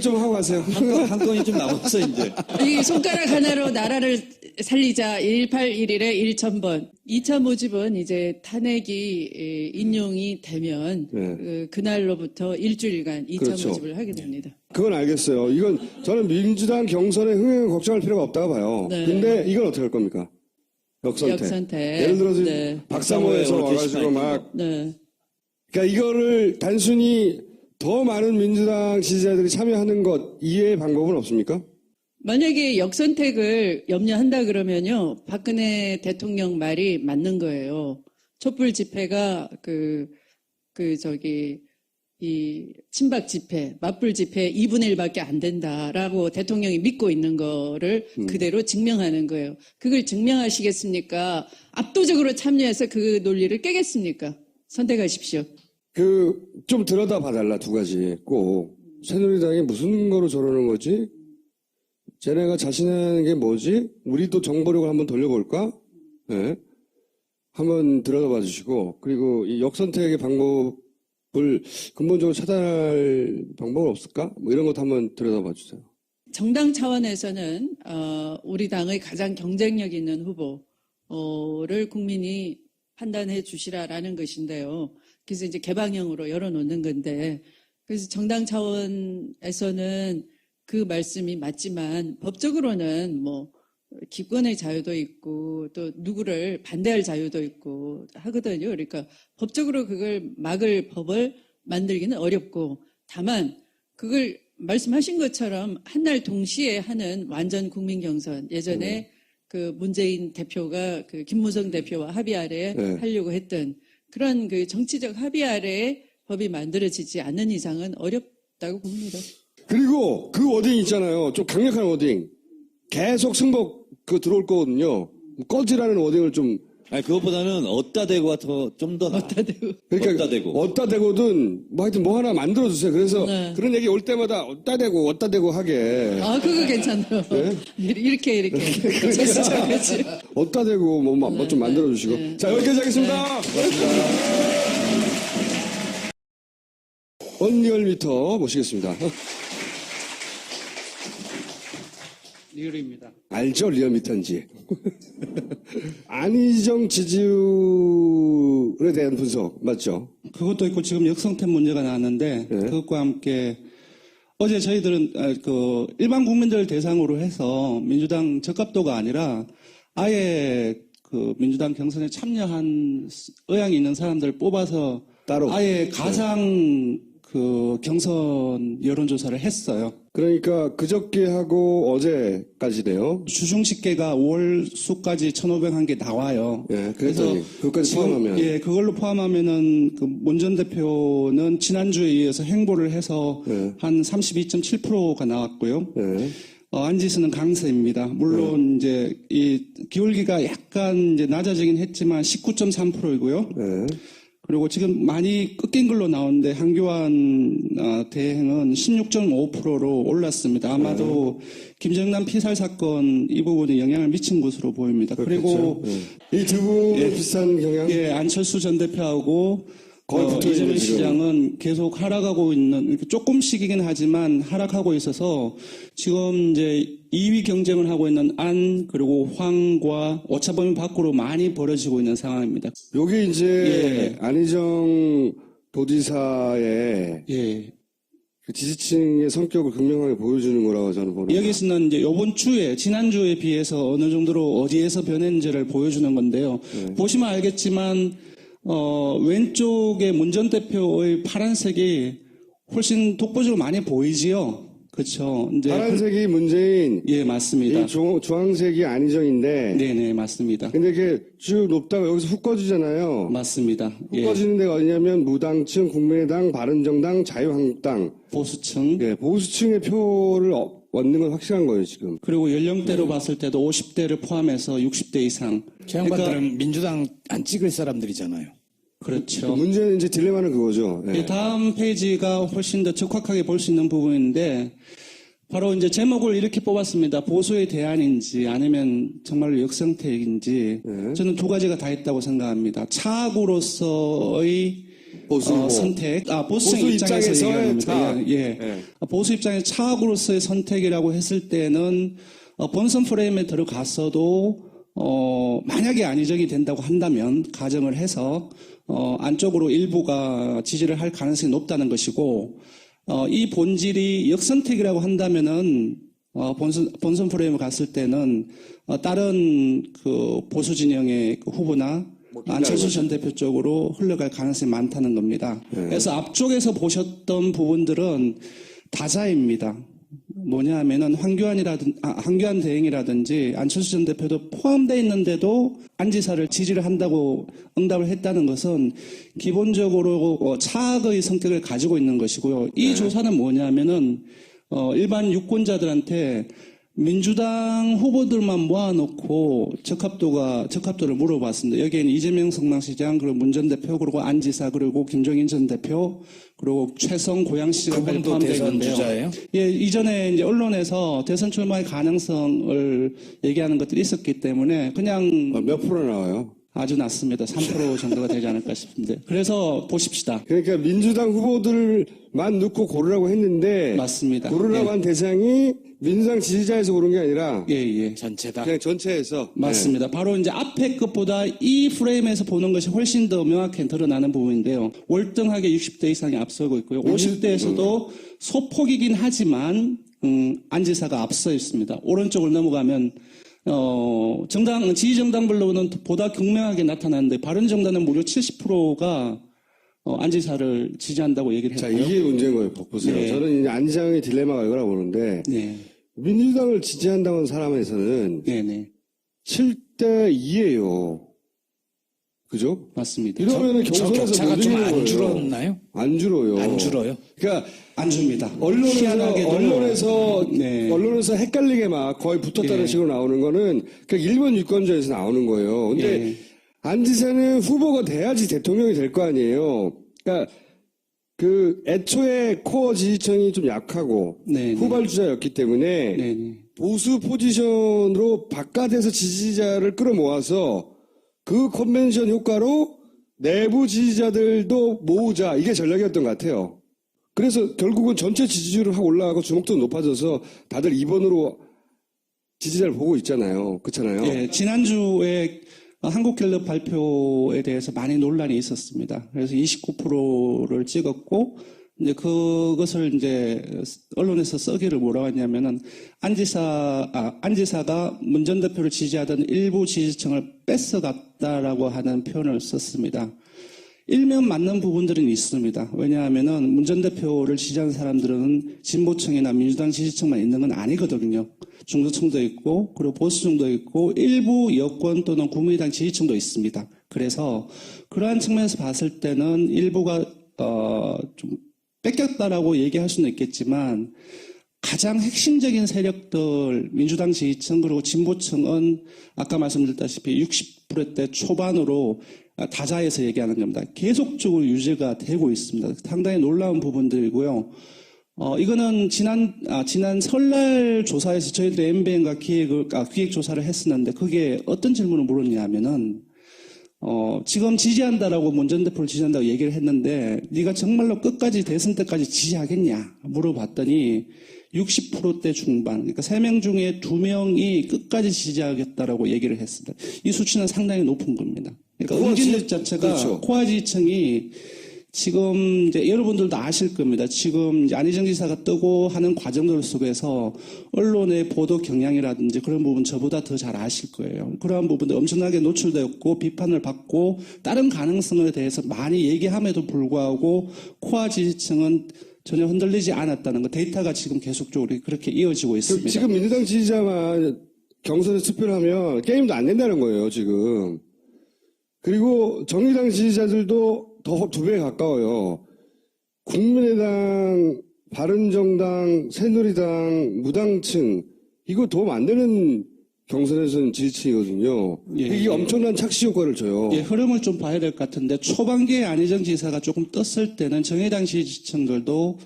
좀 하고 가세요. 한 건이 좀 남았어, 이제. 이 손가락 하나로 나라를 살리자 1811에 1000번. 2차 모집은 이제 탄핵이 인용이 되면 네. 그날로부터 일주일간 2차 그렇죠. 모집을 하게 됩니다. 그건 알겠어요. 이건 저는 민주당 경선에 흥행 걱정할 필요가 없다고 봐요. 네. 근데 이건 어떻게 할 겁니까? 역선택. 예를 들어서 네. 박사모에서 박사모에 와가지고 막. 네. 그러니까 이거를 단순히 더 많은 민주당 지지자들이 참여하는 것 이외의 방법은 없습니까? 만약에 역선택을 염려한다 그러면요, 박근혜 대통령 말이 맞는 거예요. 촛불 집회가 이 친박 집회, 맞불 집회 2분의 1밖에 안 된다라고 대통령이 믿고 있는 거를 그대로 증명하는 거예요. 그걸 증명하시겠습니까? 압도적으로 참여해서 그 논리를 깨겠습니까? 선택하십시오. 좀 들여다 봐달라, 두 가지. 꼭. 새누리당이 무슨 거로 저러는 거지? 쟤네가 자신하는 게 뭐지? 우리도 정보력을 한번 돌려볼까? 네. 한번 들여다봐 주시고, 그리고 이 역선택의 방법을 근본적으로 차단할 방법은 없을까? 뭐 이런 것도 한번 들여다봐 주세요. 정당 차원에서는 우리 당의 가장 경쟁력 있는 후보를 국민이 판단해 주시라라는 것인데요. 그래서 이제 개방형으로 열어놓는 건데, 그래서 정당 차원에서는 그 말씀이 맞지만 법적으로는 뭐 기권의 자유도 있고 또 누구를 반대할 자유도 있고 하거든요. 그러니까 법적으로 그걸 막을 법을 만들기는 어렵고, 다만 그걸 말씀하신 것처럼 한날 동시에 하는 완전 국민 경선, 예전에 그 문재인 대표가 그 김무성 대표와 합의 아래 네. 하려고 했던 그런 그 정치적 합의 아래에 법이 만들어지지 않는 이상은 어렵다고 봅니다. 그리고 그 워딩 있잖아요. 좀 강력한 워딩. 계속 승복 들어올 거거든요. 꺼지라는 워딩을 좀. 아니, 그것보다는 어따 대고가 좀 더 나아. 어따 대고. 그러니까 어따 대고. 어따 대고든 뭐 하여튼 뭐 하나 만들어 주세요. 그래서 네. 그런 얘기 올 때마다 어따 대고 하게. 아, 그거 괜찮아요. 네? 이렇게. 그렇지. 어따 대고 뭐 좀 만들어 주시고. 네. 자, 여기까지 하겠습니다. 언리얼미터 모시겠습니다. 리얼입니다. 알죠, 리얼미터인지. 안희정 지지율에 대한 분석 맞죠? 그것도 있고 지금 역성템 문제가 나왔는데 네. 그것과 함께 어제 저희들은 일반 국민들 대상으로 해서 민주당 적합도가 아니라 아예 그 민주당 경선에 참여한 의향이 있는 사람들을 뽑아서 따로. 아예 가상 그 경선 여론조사를 했어요. 그러니까 그저께 하고 어제까지네요. 주중집계가 5월 수까지 1,501개 나와요. 예, 그랬더니 그것까지 지금, 포함하면. 예, 그걸로 포함하면은 그 문 전 대표는 지난주에 의해서 행보를 해서 예. 한 32.7%가 나왔고요. 예. 안지수는 강세입니다. 물론 이제 이 기울기가 약간 이제 낮아지긴 했지만 19.3%이고요. 예. 그리고 지금 많이 꺾인 걸로 나오는데 한교안 대행은 16.5%로 올랐습니다. 아마도 김정남 피살 사건 이 부분이 영향을 미친 것으로 보입니다. 그리고 이 두 분의 비슷한 경향. 예, 안철수 전 대표하고 거의 붙어 있는 이재명 지금. 시장은 계속 하락하고 있는, 이렇게 조금씩이긴 하지만 하락하고 있어서 지금 이제 2위 경쟁을 하고 있는 안 그리고 황과 오차범위 밖으로 많이 벌어지고 있는 상황입니다. 여기 이제 예. 안희정 도지사의 예. 그 지지층의 성격을 극명하게 보여주는 거라고 저는 보는. 여기서는 이제 이번 주에 지난주에 비해서 어느 정도로 어디에서 변했는지를 보여주는 건데요. 보시면 알겠지만 왼쪽에 문 전 대표의 파란색이 훨씬 독보적으로 많이 보이지요. 그렇죠. 이제 파란색이 문재인, 예, 맞습니다. 이 주황색이 안희정인데, 네네, 맞습니다. 근데 이게 쭉 높다가 여기서 훅 꺼지잖아요. 맞습니다. 훅 예, 꺼지는 데가 어디냐면 무당층, 국민의당, 바른정당, 자유한국당, 보수층. 예, 보수층의 표를 얻는 건 확실한 거예요, 지금. 그리고 연령대로 봤을 때도 50대를 포함해서 60대 이상. 저 양반들은 민주당 안 찍을 사람들이잖아요. 그렇죠. 문제는 이제 딜레마는 그거죠. 예. 이 다음 페이지가 훨씬 더 적확하게 볼 수 있는 부분인데, 바로 이제 제목을 이렇게 뽑았습니다. 보수의 대안인지 아니면 정말로 역선택인지. 저는 두 가지가 다 있다고 생각합니다. 차악으로서의 보수 후보. 선택, 보수 보수 입장에서 입장에서의 얘기하는 차악. 겁니다. 예. 보수 입장에서 차악으로서의 선택이라고 했을 때는 본선 프레임에 들어갔어도 만약에 안희정이 된다고 한다면 가정을 해서 안쪽으로 일부가 지지를 할 가능성이 높다는 것이고 이 본질이 역선택이라고 한다면은 본선 프레임에 갔을 때는 다른 그 보수 진영의 그 후보나 안철수 전 대표 쪽으로 흘러갈 가능성이 많다는 겁니다. 그래서 앞쪽에서 보셨던 부분들은 다자입니다. 뭐냐 하면은 황교안 대행이라든지 안철수 전 대표도 포함되어 있는데도 안지사를 지지를 한다고 응답을 했다는 것은 기본적으로 차악의 성격을 가지고 있는 것이고요. 이 조사는 뭐냐 하면은 일반 유권자들한테 민주당 후보들만 모아놓고 적합도를 물어봤습니다. 여기에는 이재명 성남시장, 그리고 문 전 대표, 그리고 안지사, 그리고 김종인 전 대표, 그리고 최성 고양시장까지 그분도 대선 포함되어 주자예요? 예, 이전에 이제 언론에서 대선 출마의 가능성을 얘기하는 것들이 있었기 때문에 그냥 몇 프로 나와요? 아주 낮습니다. 3% 정도가 되지 않을까 싶은데. 그래서 보십시다. 그러니까 민주당 후보들만 넣고 고르라고 했는데 맞습니다. 고르라고 예. 한 대상이 민주당 지지자에서 고른 게 아니라 예, 예. 전체다. 그냥 전체에서 맞습니다. 바로 이제 앞에 것보다 이 프레임에서 보는 것이 훨씬 더 명확히 드러나는 부분인데요. 월등하게 60대 이상이 앞서고 있고요. 50대에서도 소폭이긴 하지만 안지사가 앞서 있습니다. 오른쪽을 넘어가면 지지정당별로는 보다 극명하게 나타나는데 바른정당은 무려 70%가 안지사를 지지한다고 얘기를 자, 했고요. 이게 문제인 거예요. 보세요. 네. 저는 이제 안지장의 딜레마가 이거라고 보는데 네, 민주당을 지지한다는 사람에서는 네, 네, 7대 2예요. 그죠? 맞습니다. 이러면은 저 경선에서 격차가 못 좀 이기는 안 거예요. 줄었나요? 안 줄어요. 안 줄어요? 그러니까 안 줍니다. 언론에서 네. 헷갈리게 막 거의 붙었다는 예. 식으로 나오는 거는 그 일본 유권자에서 나오는 거예요. 근데 예. 안지사는 후보가 돼야지 대통령이 될 거 아니에요. 그러니까 그 애초에 코어 지지층이 좀 약하고 네, 후발주자였기 때문에 네, 네. 보수 포지션으로 바깥에서 지지자를 끌어모아서 그 컨벤션 효과로 내부 지지자들도 모으자, 이게 전략이었던 것 같아요. 그래서 결국은 전체 지지율을 확 올라가고 주목도 높아져서 다들 2번으로 지지자를 보고 있잖아요. 그렇잖아요. 예, 지난주에 한국갤럽 발표에 대해서 많이 논란이 있었습니다. 그래서 29%를 찍었고, 이제 그것을 이제 언론에서 써기를 뭐라고 했냐면은 안지사가 문 전 대표를 지지하던 일부 지지층을 뺏어갔다라고 하는 표현을 썼습니다. 일면 맞는 부분들은 있습니다. 왜냐하면은 문 전 대표를 지지하는 사람들은 진보층이나 민주당 지지층만 있는 건 아니거든요. 중도층도 있고, 그리고 보수층도 있고, 일부 여권 또는 국민의당 지지층도 있습니다. 그래서 그러한 측면에서 봤을 때는 일부가 좀 뺏겼다라고 얘기할 수는 있겠지만 가장 핵심적인 세력들, 민주당 지지층 그리고 진보층은 아까 말씀드렸다시피 60%대 초반으로 다자에서 얘기하는 겁니다. 계속적으로 유지가 되고 있습니다. 상당히 놀라운 부분들이고요. 이거는 지난 설날 조사에서 저희들이 MBN과 기획 조사를 했었는데 그게 어떤 질문을 물었냐면은 지금 지지한다라고 문 전 대표를 지지한다고 얘기를 했는데 네가 정말로 끝까지 대선 때까지 지지하겠냐 물어봤더니 60%대 중반, 그러니까 3명 중에 2명이 끝까지 지지하겠다라고 얘기를 했습니다. 이 수치는 상당히 높은 겁니다. 그러니까 응집력 자체가 그렇죠. 코아 지지층이 지금 이제 여러분들도 아실 겁니다. 지금 이제 안희정 지사가 뜨고 하는 과정들 속에서 언론의 보도 경향이라든지 그런 부분 저보다 더 잘 아실 거예요. 그러한 부분들 엄청나게 노출되었고 비판을 받고 다른 가능성에 대해서 많이 얘기함에도 불구하고 코아 지지층은 전혀 흔들리지 않았다는 거 데이터가 지금 계속적으로 그렇게 이어지고 있습니다. 지금 민주당 지지자만 경선에 투표를 하면 게임도 안 된다는 거예요, 지금. 그리고 정의당 지지자들도 더 2배 가까워요. 국민의당, 바른정당, 새누리당, 무당층, 이거 도움 안 되는 경선에서는 지지층이거든요. 예, 이게 예. 엄청난 착시 효과를 줘요. 예, 흐름을 좀 봐야 될 것 같은데 초반기에 안희정 지사가 조금 떴을 때는 정의당 지지층들도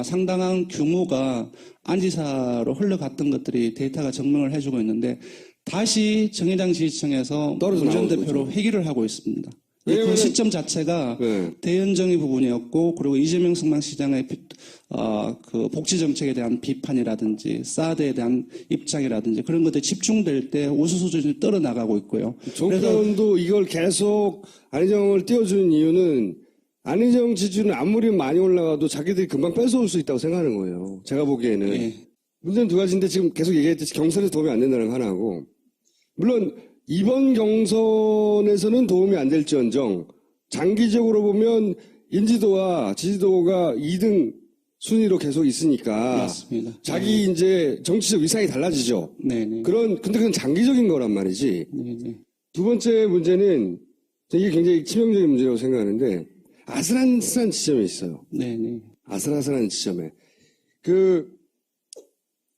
상당한 규모가 안 지사로 흘러갔던 것들이 데이터가 증명을 해주고 있는데 다시 정의당 지지층에서 떨어져 문 전 나오고 대표로 있죠. 회귀를 하고 있습니다. 그 왜냐면은- 시점 자체가 네. 대연정의 부분이었고 그리고 이재명 성남시장의 그 복지 정책에 대한 비판이라든지 사드에 대한 입장이라든지 그런 것들이 집중될 때 우수 수준이 떨어나가고 있고요. 정권도 이걸 계속 안희정을 띄워주는 이유는 안희정 지지율은 아무리 많이 올라가도 자기들이 금방 뺏어올 수 있다고 생각하는 거예요. 제가 보기에는. 예. 문제는 2가지인데 지금 계속 얘기했듯이 경선에서 도움이 안 된다는 거 하나고, 물론 이번 경선에서는 도움이 안 될지언정 장기적으로 보면 인지도와 지지도가 2등 순위로 계속 있으니까 맞습니다. 자기 이제 정치적 위상이 달라지죠. 네네. 근데 그건 장기적인 거란 말이지. 네네. 2번째 문제는 이게 굉장히 치명적인 문제라고 생각하는데 아슬아슬한 지점에 있어요. 네네. 아슬아슬한 지점에.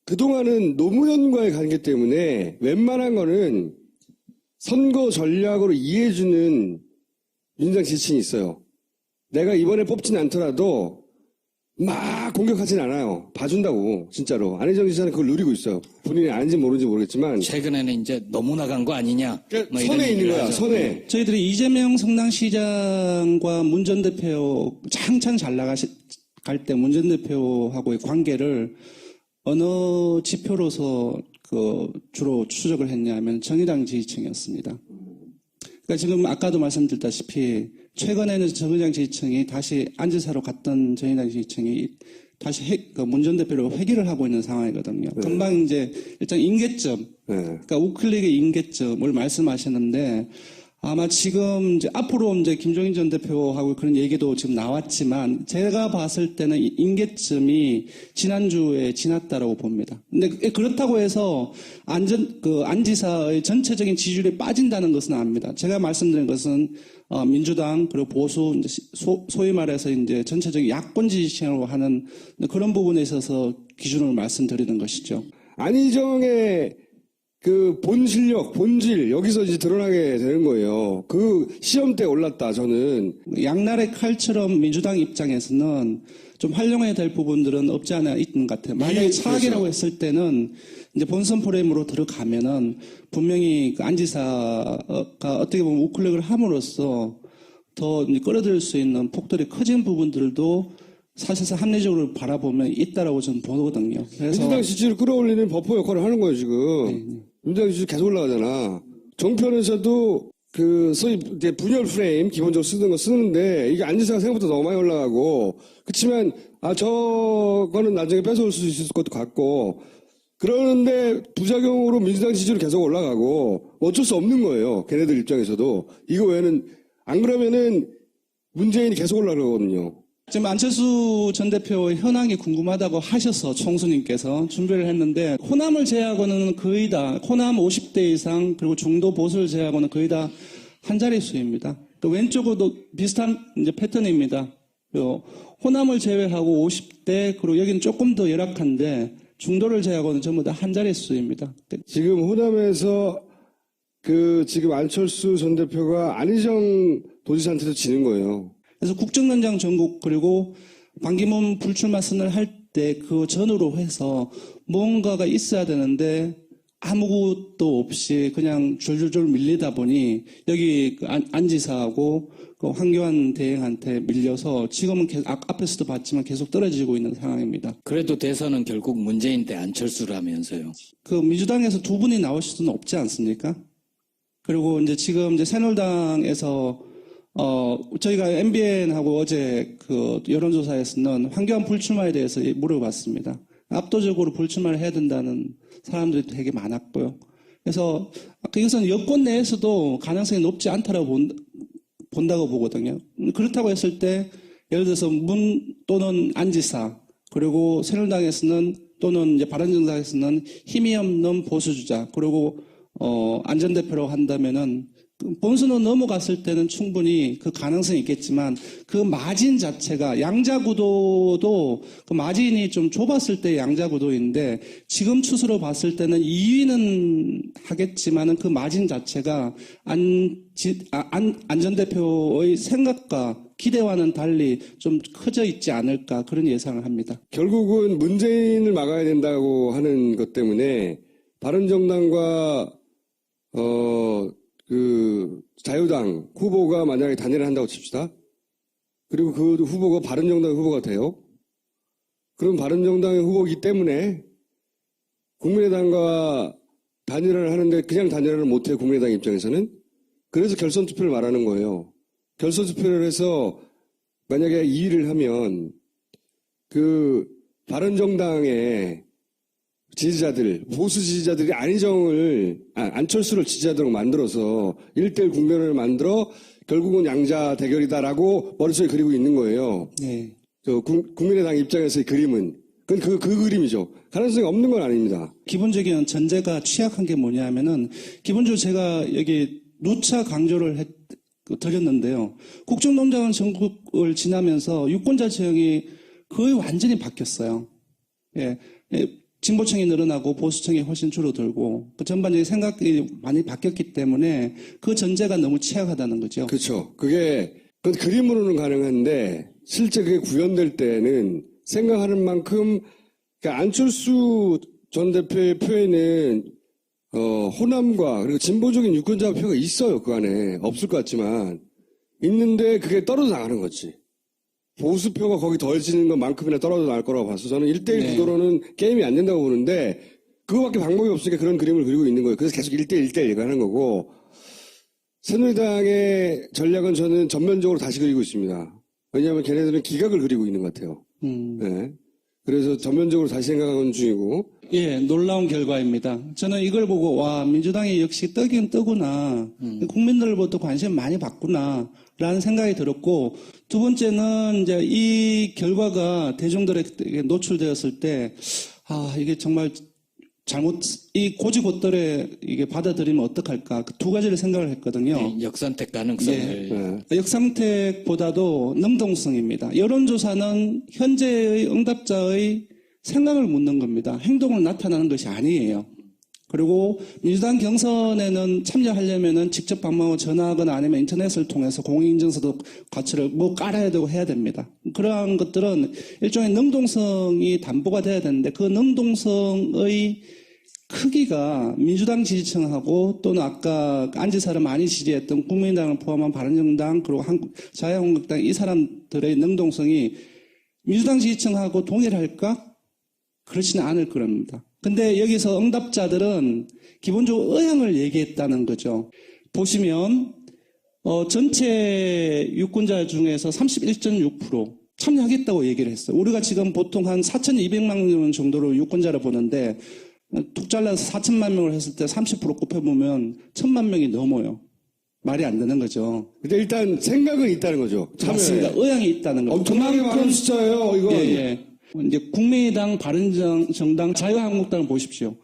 그동안은 노무현과의 관계 때문에 웬만한 거는 선거 전략으로 이해해주는 민주당 지지층이 있어요. 내가 이번에 뽑진 않더라도 막 공격하진 않아요. 봐준다고, 진짜로. 안희정 지사는 그걸 누리고 있어요. 본인이 아는지 모르는지 모르겠지만. 최근에는 이제 너무 나간 거 아니냐. 뭐 이런 선에 있는 얘기를 거야, 하죠. 선에. 저희들이 이재명 성남시장과 문 전 대표 한창 잘 나갈 때 문 전 대표하고의 관계를 어느 지표로서 주로 추적을 했냐면 정의당 지지층이었습니다. 그러니까 지금 아까도 말씀드렸다시피 최근에는 정의당 지지층이 다시 안지사로 갔던 정의당 지지층이 다시 문 전 대표로 회귀를 하고 있는 상황이거든요. 금방 이제 일단 임계점, 그러니까 우클릭의 임계점을 말씀하셨는데 아마 지금 이제 앞으로 이제 김종인 전 대표하고 그런 얘기도 지금 나왔지만 제가 봤을 때는 이 임계점이 지난주에 지났다라고 봅니다. 근데 그렇다고 해서 안지사의 전체적인 지지율이 빠진다는 것은 아닙니다. 제가 말씀드린 것은 민주당 그리고 보수 이제 소위 말해서 이제 전체적인 야권 지지층으로 하는 그런 부분에 있어서 기준을 말씀드리는 것이죠. 안희정의 본 실력, 본질, 여기서 이제 드러나게 되는 거예요. 그 시험 때 올랐다, 저는. 양날의 칼처럼 민주당 입장에서는 좀 활용해야 될 부분들은 없지 않아 있는 것 같아요. 만약에 차악이라고 했을 때는 이제 본선 프레임으로 들어가면은 분명히 그 안지사가 어떻게 보면 우클릭을 함으로써 더 이제 끌어들일 수 있는 폭들이 커진 부분들도 사실상 합리적으로 바라보면 있다라고 저는 보거든요. 그래서 민주당 지지를 끌어올리는 버퍼 역할을 하는 거예요, 지금. 민주당 지지 계속 올라가잖아. 정편에서도 소위 이제 분열 프레임 기본적으로 쓰는 거 쓰는데 이게 안지사가 생각보다 너무 많이 올라가고 그렇지만 저거는 나중에 뺏어올 수 있을 것도 같고 그러는데 부작용으로 민주당 지지율이 계속 올라가고 어쩔 수 없는 거예요. 걔네들 입장에서도. 이거 외에는 안 그러면은 문재인이 계속 올라가거든요. 지금 안철수 전 대표의 현황이 궁금하다고 하셔서 총수님께서 준비를 했는데 호남을 제외하고는 거의 다 호남 50대 이상 그리고 중도 보수를 제외하고는 거의 다 한 자릿수입니다. 또 왼쪽으로도 비슷한 이제 패턴입니다. 호남을 제외하고 50대 그리고 여기는 조금 더 열악한데 중도를 제외하고는 전부 다 한 자릿수입니다. 지금 호남에서 지금 안철수 전 대표가 안희정 도지사한테도 지는 거예요. 그래서 국정원장 전국 그리고 반기문 불출마 선언을 할 때 그 전후로 해서 뭔가가 있어야 되는데 아무것도 없이 그냥 줄줄줄 밀리다 보니 여기 안지사하고 황교안 대행한테 밀려서 지금은 앞에서도 봤지만 계속 떨어지고 있는 상황입니다. 그래도 대선은 결국 문재인 대 안철수라면서요. 민주당에서 두 분이 나오실 수는 없지 않습니까? 그리고 이제 지금 이제 새누리당에서 저희가 MBN하고 어제 여론조사에서는 황교안 불출마에 대해서 물어봤습니다. 압도적으로 불출마를 해야 된다는 사람들이 되게 많았고요. 그래서 이것은 여권 내에서도 가능성이 높지 않다라고 본다고 보거든요. 그렇다고 했을 때 예를 들어서 문 또는 안지사, 그리고 새누리당에서는 또는 이제 바른정당에서는 힘이 없는 보수주자, 그리고 안전대표로 한다면은 본선으로 넘어갔을 때는 충분히 그 가능성이 있겠지만 그 마진 자체가 양자구도도 그 마진이 좀 좁았을 때 양자구도인데 지금 추세로 봤을 때는 2위는 하겠지만은 그 마진 자체가 안전대표의 생각과 기대와는 달리 좀 커져 있지 않을까 그런 예상을 합니다. 결국은 문재인을 막아야 된다고 하는 것 때문에 바른정당과 자유당 후보가 만약에 단일을 한다고 칩시다. 그리고 그 후보가 바른정당 후보가 돼요. 그럼 바른정당의 후보이기 때문에 국민의당과 단일을 하는데 그냥 단일을 못해요. 국민의당 입장에서는. 그래서 결선 투표를 말하는 거예요. 결선 투표를 해서 만약에 2위를 하면 그 바른정당의 지지자들, 보수 지지자들이 안철수를 지지자들로 만들어서 1대1 국면을 만들어 결국은 양자 대결이다라고 머릿속에 그리고 있는 거예요. 네. 국민의당 입장에서의 그림은. 그 그림이죠. 가능성이 없는 건 아닙니다. 기본적인 전제가 취약한 게 뭐냐면은 기본적으로 제가 여기 누차 강조를 드렸는데요. 국정농단 전국을 지나면서 유권자 지형이 거의 완전히 바뀌었어요. 예. 진보층이 늘어나고 보수층이 훨씬 줄어들고 그 전반적인 생각이 많이 바뀌었기 때문에 그 전제가 너무 취약하다는 거죠. 그렇죠. 그건 그림으로는 가능한데 실제 그게 구현될 때는 생각하는 만큼 그러니까 안철수 전 대표의 표에는 호남과 그리고 진보적인 유권자 표가 있어요. 그 안에 없을 것 같지만 있는데 그게 떨어져 나가는 거지. 보수표가 거기 더해지는 것만큼이나 떨어져 나갈 거라고 봐서 저는 1대1 구도로는 게임이 안 된다고 보는데 그거밖에 방법이 없으니까 그런 그림을 그리고 있는 거예요. 그래서 계속 1대1 하는 거고 새누리당의 전략은 저는 전면적으로 다시 그리고 있습니다. 왜냐하면 걔네들은 기각을 그리고 있는 것 같아요. 네. 그래서 전면적으로 다시 생각하는 중이고. 예, 놀라운 결과입니다. 저는 이걸 보고 와 민주당이 역시 뜨긴 뜨구나. 국민들로부터 관심 많이 받구나 라는 생각이 들었고 두 번째는 이제 이 결과가 대중들에게 노출되었을 때 이게 정말 이 고지고대로 이게 받아들이면 어떡할까 그 두 가지를 생각을 했거든요. 네, 역선택 가능성을. 역선택보다도 능동성입니다. 여론조사는 현재의 응답자의 생각을 묻는 겁니다. 행동을 나타나는 것이 아니에요. 그리고 민주당 경선에는 참여하려면은 직접 방문하고 전화하거나 아니면 인터넷을 통해서 공인인증서도 같이를 깔아야 되고 해야 됩니다. 그러한 것들은 일종의 능동성이 담보가 돼야 되는데 그 능동성의 크기가 민주당 지지층하고 또는 아까 안지사를 많이 지지했던 국민당을 포함한 바른정당 그리고 자유한국당 이 사람들의 능동성이 민주당 지지층하고 동일할까? 그렇지는 않을 겁니다. 근데 여기서 응답자들은 기본적으로 의향을 얘기했다는 거죠. 보시면 전체 유권자 중에서 31.6% 참여하겠다고 얘기를 했어요. 우리가 지금 보통 한 4,200만 명 정도로 유권자를 보는데 툭 잘라서 4천만 명을 했을 때 30% 곱해보면 1,000만 명이 넘어요. 말이 안 되는 거죠. 근데 일단 생각은 있다는 거죠. 맞습니다. 의향이 있다는 거죠. 엄청나게 많은 숫자예요. 이거. 예. 이제 국민의당, 바른정당, 자유한국당을 보십시오.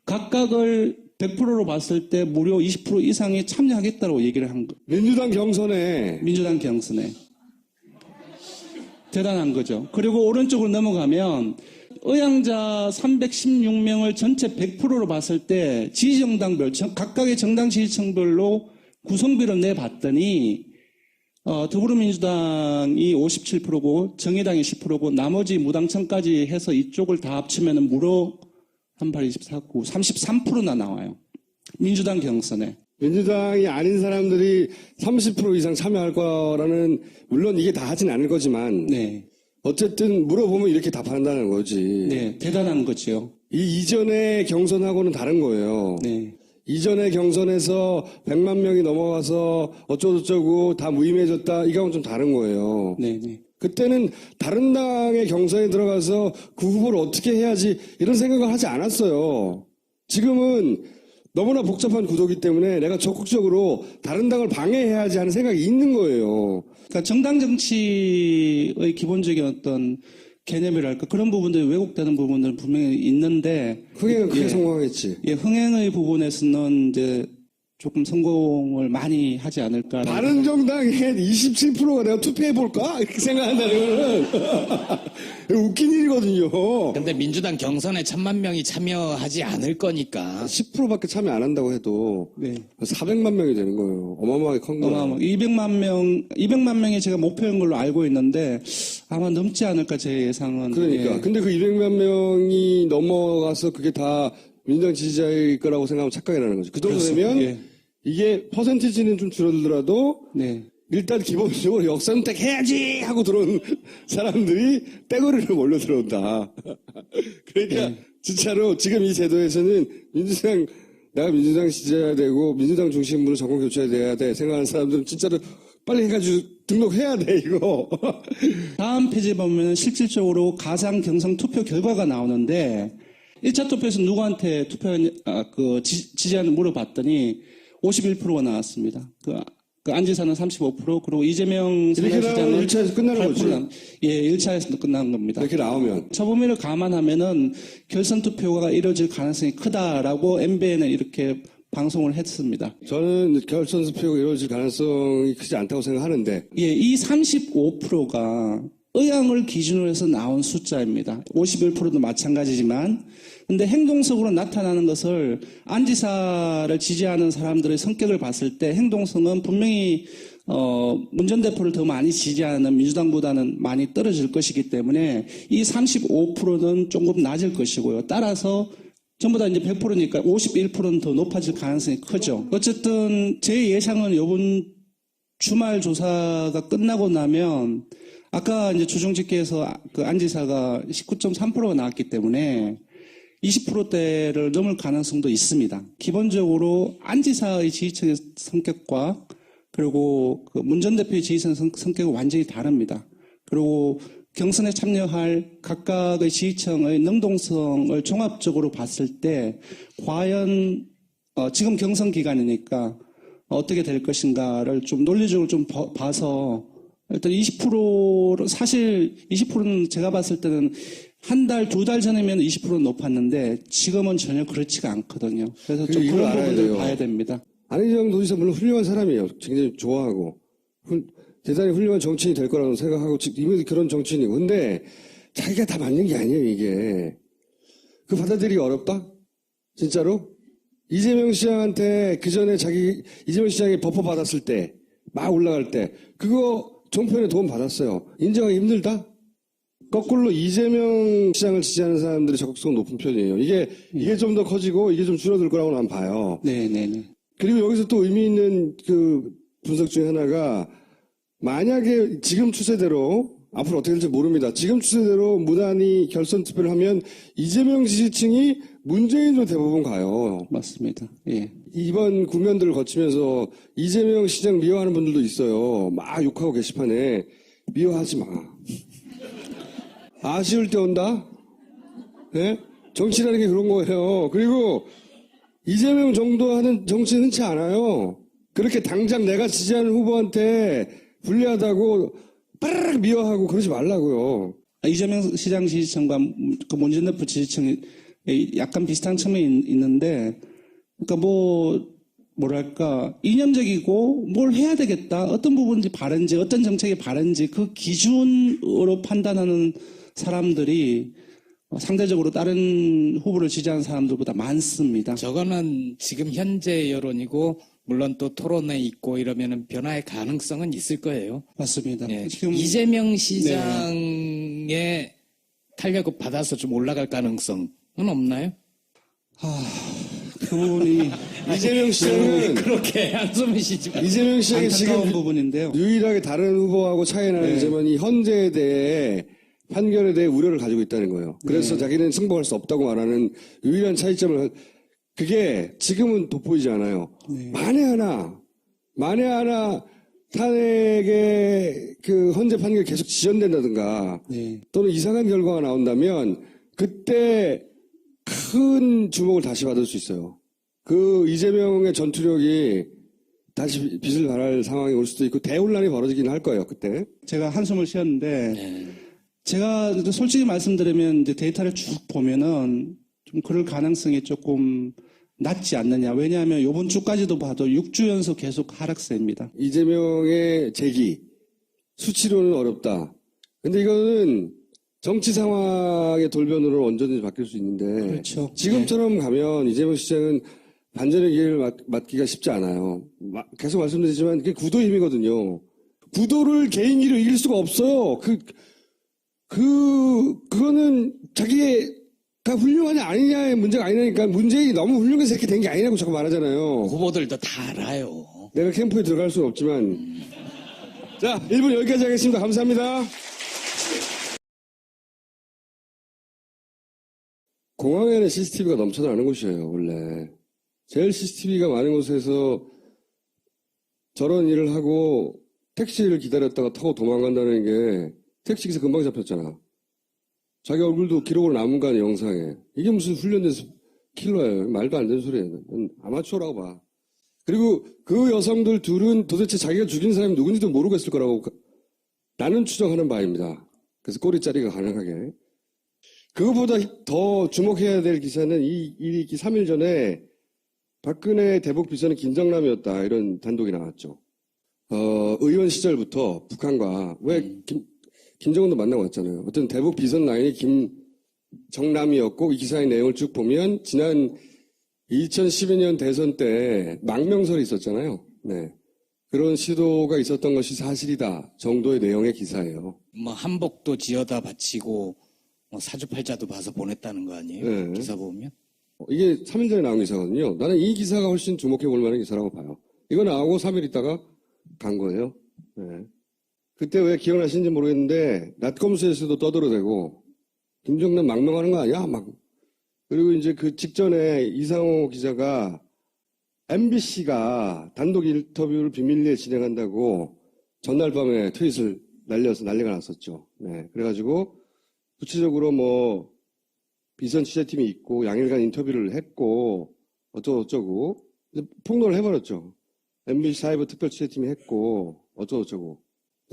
각각을 100%로 봤을 때 무려 20% 이상이 참여하겠다고 얘기를 한 거. 민주당 경선에. 대단한 거죠. 그리고 오른쪽으로 넘어가면 의향자 316명을 전체 100%로 봤을 때 지지정당별, 각각의 정당 지지층별로 구성비를 내봤더니 더불어민주당이 57%고 정의당이 10%고 나머지 무당층까지 해서 이쪽을 다 합치면 무려 38, 24, 9, 33%나 나와요. 민주당 경선에. 민주당이 아닌 사람들이 30% 이상 참여할 거라는 물론 이게 다 하진 않을 거지만 네. 어쨌든 물어보면 이렇게 답한다는 거지. 네, 대단한 거죠. 이 이전의 경선하고는 다른 거예요. 네. 이전의 경선에서 100만 명이 넘어가서 어쩌고저쩌고 다 무의미해졌다. 이거하고는 좀 다른 거예요. 네. 그때는 다른 당의 경선에 들어가서 그 후보를 어떻게 해야지 이런 생각을 하지 않았어요. 지금은 너무나 복잡한 구도이기 때문에 내가 적극적으로 다른 당을 방해해야지 하는 생각이 있는 거예요. 그러니까 정당 정치의 기본적인 어떤 개념이랄까 그런 부분들이 왜곡되는 부분들은 분명히 있는데 흥행은 크게 성공하겠지. 예, 흥행의 부분에서는 이제 조금 성공을 많이 하지 않을까. 바른정당의 27%가 내가 투표해볼까? 이렇게 생각한다는 거는 웃긴 일이거든요. 근데 민주당 경선에 1,000만 명이 참여하지 않을 거니까. 10%밖에 참여 안 한다고 해도 네. 400만 명이 되는 거예요. 어마어마하게 큰 거예요. 200만 명이 제가 목표인 걸로 알고 있는데 아마 넘지 않을까 제 예상은. 그러니까. 예. 근데 그 200만 명이 넘어가서 그게 다 민주당 지지자일 거라고 생각하면 착각이라는 거죠. 그 정도 되면 예. 이게 퍼센티지는 좀 줄어들더라도 네. 일단 기본적으로 역선택해야지 하고 들어온 사람들이 떼거리로 몰려 들어온다. 그러니까 진짜로 지금 이 제도에서는 내가 민주당 지지자야 되고 민주당 중심으로 정권 교체해야 돼 생각하는 사람들은 진짜로 빨리 해가지고 등록해야 돼 이거. 다음 페이지에 보면 실질적으로 가상 경선 투표 결과가 나오는데 1차 투표에서 누구한테 지지하는 물어봤더니 51%가 나왔습니다. 그 안지사는 35%, 그리고 이재명 이렇게 나오면 사장시장은 1차에서 끝나는 거지. 예, 1차에서 끝난 겁니다. 이렇게 나오면. 처범위를 감안하면은 결선 투표가 이뤄질 가능성이 크다라고 MBN은 이렇게 방송을 했습니다. 저는 결선 투표가 이루어질 가능성이 크지 않다고 생각하는데. 예, 이 35%가 의향을 기준으로 해서 나온 숫자입니다. 51%도 마찬가지지만, 근데 행동성으로 나타나는 것을 안 지사를 지지하는 사람들의 성격을 봤을 때 행동성은 분명히 문 전 대표를 더 많이 지지하는 민주당보다는 많이 떨어질 것이기 때문에 이 35%는 조금 낮을 것이고요. 따라서 전부 다 이제 100%니까 51%는 더 높아질 가능성이 크죠. 어쨌든 제 예상은 이번 주말 조사가 끝나고 나면 아까 이제 주중 집계에서 그 안 지사가 19.3%가 나왔기 때문에 20%대를 넘을 가능성도 있습니다. 기본적으로 안 지사의 지지층의 성격과 그리고 그 문 전 대표의 지지층 성격은 완전히 다릅니다. 그리고 경선에 참여할 각각의 지지층의 능동성을 종합적으로 봤을 때 과연 지금 경선 기간이니까 어떻게 될 것인가를 좀 논리적으로 좀 봐서 일단 20%, 사실 20%는 제가 봤을 때는 한 달, 2달 전이면 20%는 높았는데 지금은 전혀 그렇지가 않거든요. 그래서 좀 이걸 그런 알아야 부분을 돼요. 봐야 됩니다. 안희정 도지사 물론 훌륭한 사람이에요. 굉장히 좋아하고. 대단히 훌륭한 정치인이 될 거라고 생각하고, 이미 그런 정치인이고. 근데 자기가 다 맞는 게 아니에요, 이게. 그 받아들이기 어렵다? 진짜로? 이재명 시장한테 그 전에 이재명 시장이 버퍼 받았을 때, 막 올라갈 때, 그거 정편에 도움 받았어요. 인정하기 힘들다? 거꾸로 이재명 시장을 지지하는 사람들이 적극성 높은 편이에요. 이게 좀 더 커지고 이게 좀 줄어들 거라고 난 봐요. 네네네. 그리고 여기서 또 의미 있는 그 분석 중에 하나가 만약에 지금 추세대로 앞으로 어떻게 될지 모릅니다. 지금 추세대로 무단히 결선 투표를 하면 이재명 지지층이 문재인으로 대부분 가요. 맞습니다. 예. 이번 국면들을 거치면서 이재명 시장 미워하는 분들도 있어요. 막 욕하고 게시판에 미워하지 마. 아쉬울 때 온다? 네? 정치라는 게 그런 거예요. 그리고 이재명 정도 하는 정치는 흔치 않아요. 그렇게 당장 내가 지지하는 후보한테 불리하다고 빠르르 미워하고 그러지 말라고요. 이재명 시장 지지층과 그 문재인 대표 지지층이 약간 비슷한 측면이 있는데, 그러니까 뭐랄까, 이념적이고 뭘 해야 되겠다, 어떤 부분이 바른지, 어떤 정책이 바른지 그 기준으로 판단하는 사람들이 상대적으로 다른 후보를 지지하는 사람들보다 많습니다. 저거는 지금 현재 여론이고 물론 또 토론회 있고 이러면은 변화의 가능성은 있을 거예요. 맞습니다. 예. 지금 이재명 시장의 탄력을 받아서 좀 올라갈 가능성은 없나요? 그 부분이 이재명 시장은 그렇게 한숨을 쉬지 마. 이재명 시장이 안타까운 지금 부분인데요. 유일하게 다른 후보하고 차이 나는 점은 이 헌재에 대해 판결에 대해 우려를 가지고 있다는 거예요. 그래서 자기는 승복할 수 없다고 말하는 유일한 차이점을 그게 지금은 돋보이지 않아요. 만에 하나 탄핵의 그 헌재 판결이 계속 지연된다든가 또는 이상한 결과가 나온다면 그때 큰 주목을 다시 받을 수 있어요. 그 이재명의 전투력이 다시 빚을 발할 상황이 올 수도 있고 대혼란이 벌어지긴 할 거예요, 그때. 제가 한숨을 쉬었는데 네. 제가 솔직히 말씀드리면 이제 데이터를 쭉 보면은 좀 그럴 가능성이 조금 낮지 않느냐. 왜냐하면 이번 주까지도 봐도 6주 연속 계속 하락세입니다. 이재명의 재기, 수치로는 어렵다. 근데 이거는 정치 상황의 돌변으로 언제든지 바뀔 수 있는데 그렇죠. 지금처럼 가면 이재명 시장은 반전의 기회를 맞기가 쉽지 않아요. 계속 말씀드리지만 그게 구도의 힘이거든요. 구도를 개인기로 이길 수가 없어요. 그거는 자기가 훌륭하냐 아니냐의 문제가 아니라니까 문재인이 너무 훌륭해서 이렇게 된 게 아니라고 자꾸 말하잖아요. 후보들도 다 알아요. 내가 캠프에 들어갈 수는 없지만. 자, 1분 여기까지 하겠습니다. 감사합니다. 공항에는 CCTV가 넘쳐나는 곳이에요, 원래. 제일 CCTV가 많은 곳에서 저런 일을 하고 택시를 기다렸다가 타고 도망간다는 게 택시기사 금방 잡혔잖아. 자기 얼굴도 기록으로 남은 거 아니야, 영상에. 이게 무슨 훈련된 킬러예요. 말도 안 되는 소리예요. 아마추어라고 봐. 그리고 그 여성들 둘은 도대체 자기가 죽인 사람이 누군지도 모르고 했을 거라고 나는 추정하는 바입니다. 그래서 꼬리자리가 가능하게. 그것보다 더 주목해야 될 기사는 이 일이 3일 전에 박근혜 대북 비서는 김정남이었다. 이런 단독이 나왔죠. 의원 시절부터 북한과 왜 김정은도 만나고 왔잖아요. 어떤 대북 비선 라인이 김정남이었고 이 기사의 내용을 쭉 보면 지난 2012년 대선 때 망명설이 있었잖아요. 네. 그런 시도가 있었던 것이 사실이다 정도의 내용의 기사예요. 뭐 한복도 지어다 바치고 뭐 사주팔자도 봐서 보냈다는 거 아니에요? 네. 기사 보면? 이게 3일 전에 나온 기사거든요. 나는 이 기사가 훨씬 주목해 볼 만한 기사라고 봐요. 이거 나오고 3일 있다가 간 거예요. 네. 그때 왜 기억나시는지 모르겠는데 낮검수에서도 떠들어대고 김정남 망명하는 거 아니야? 막. 그리고 이제 그 직전에 이상호 기자가 MBC가 단독 인터뷰를 비밀리에 진행한다고 전날 밤에 트윗을 날려서 난리가 났었죠. 네. 그래가지고 구체적으로 뭐 비선 취재팀이 있고 양일간 인터뷰를 했고 어쩌고저쩌고 폭로를 해버렸죠. MBC 사이버 특별 취재팀이 했고 어쩌고저쩌고.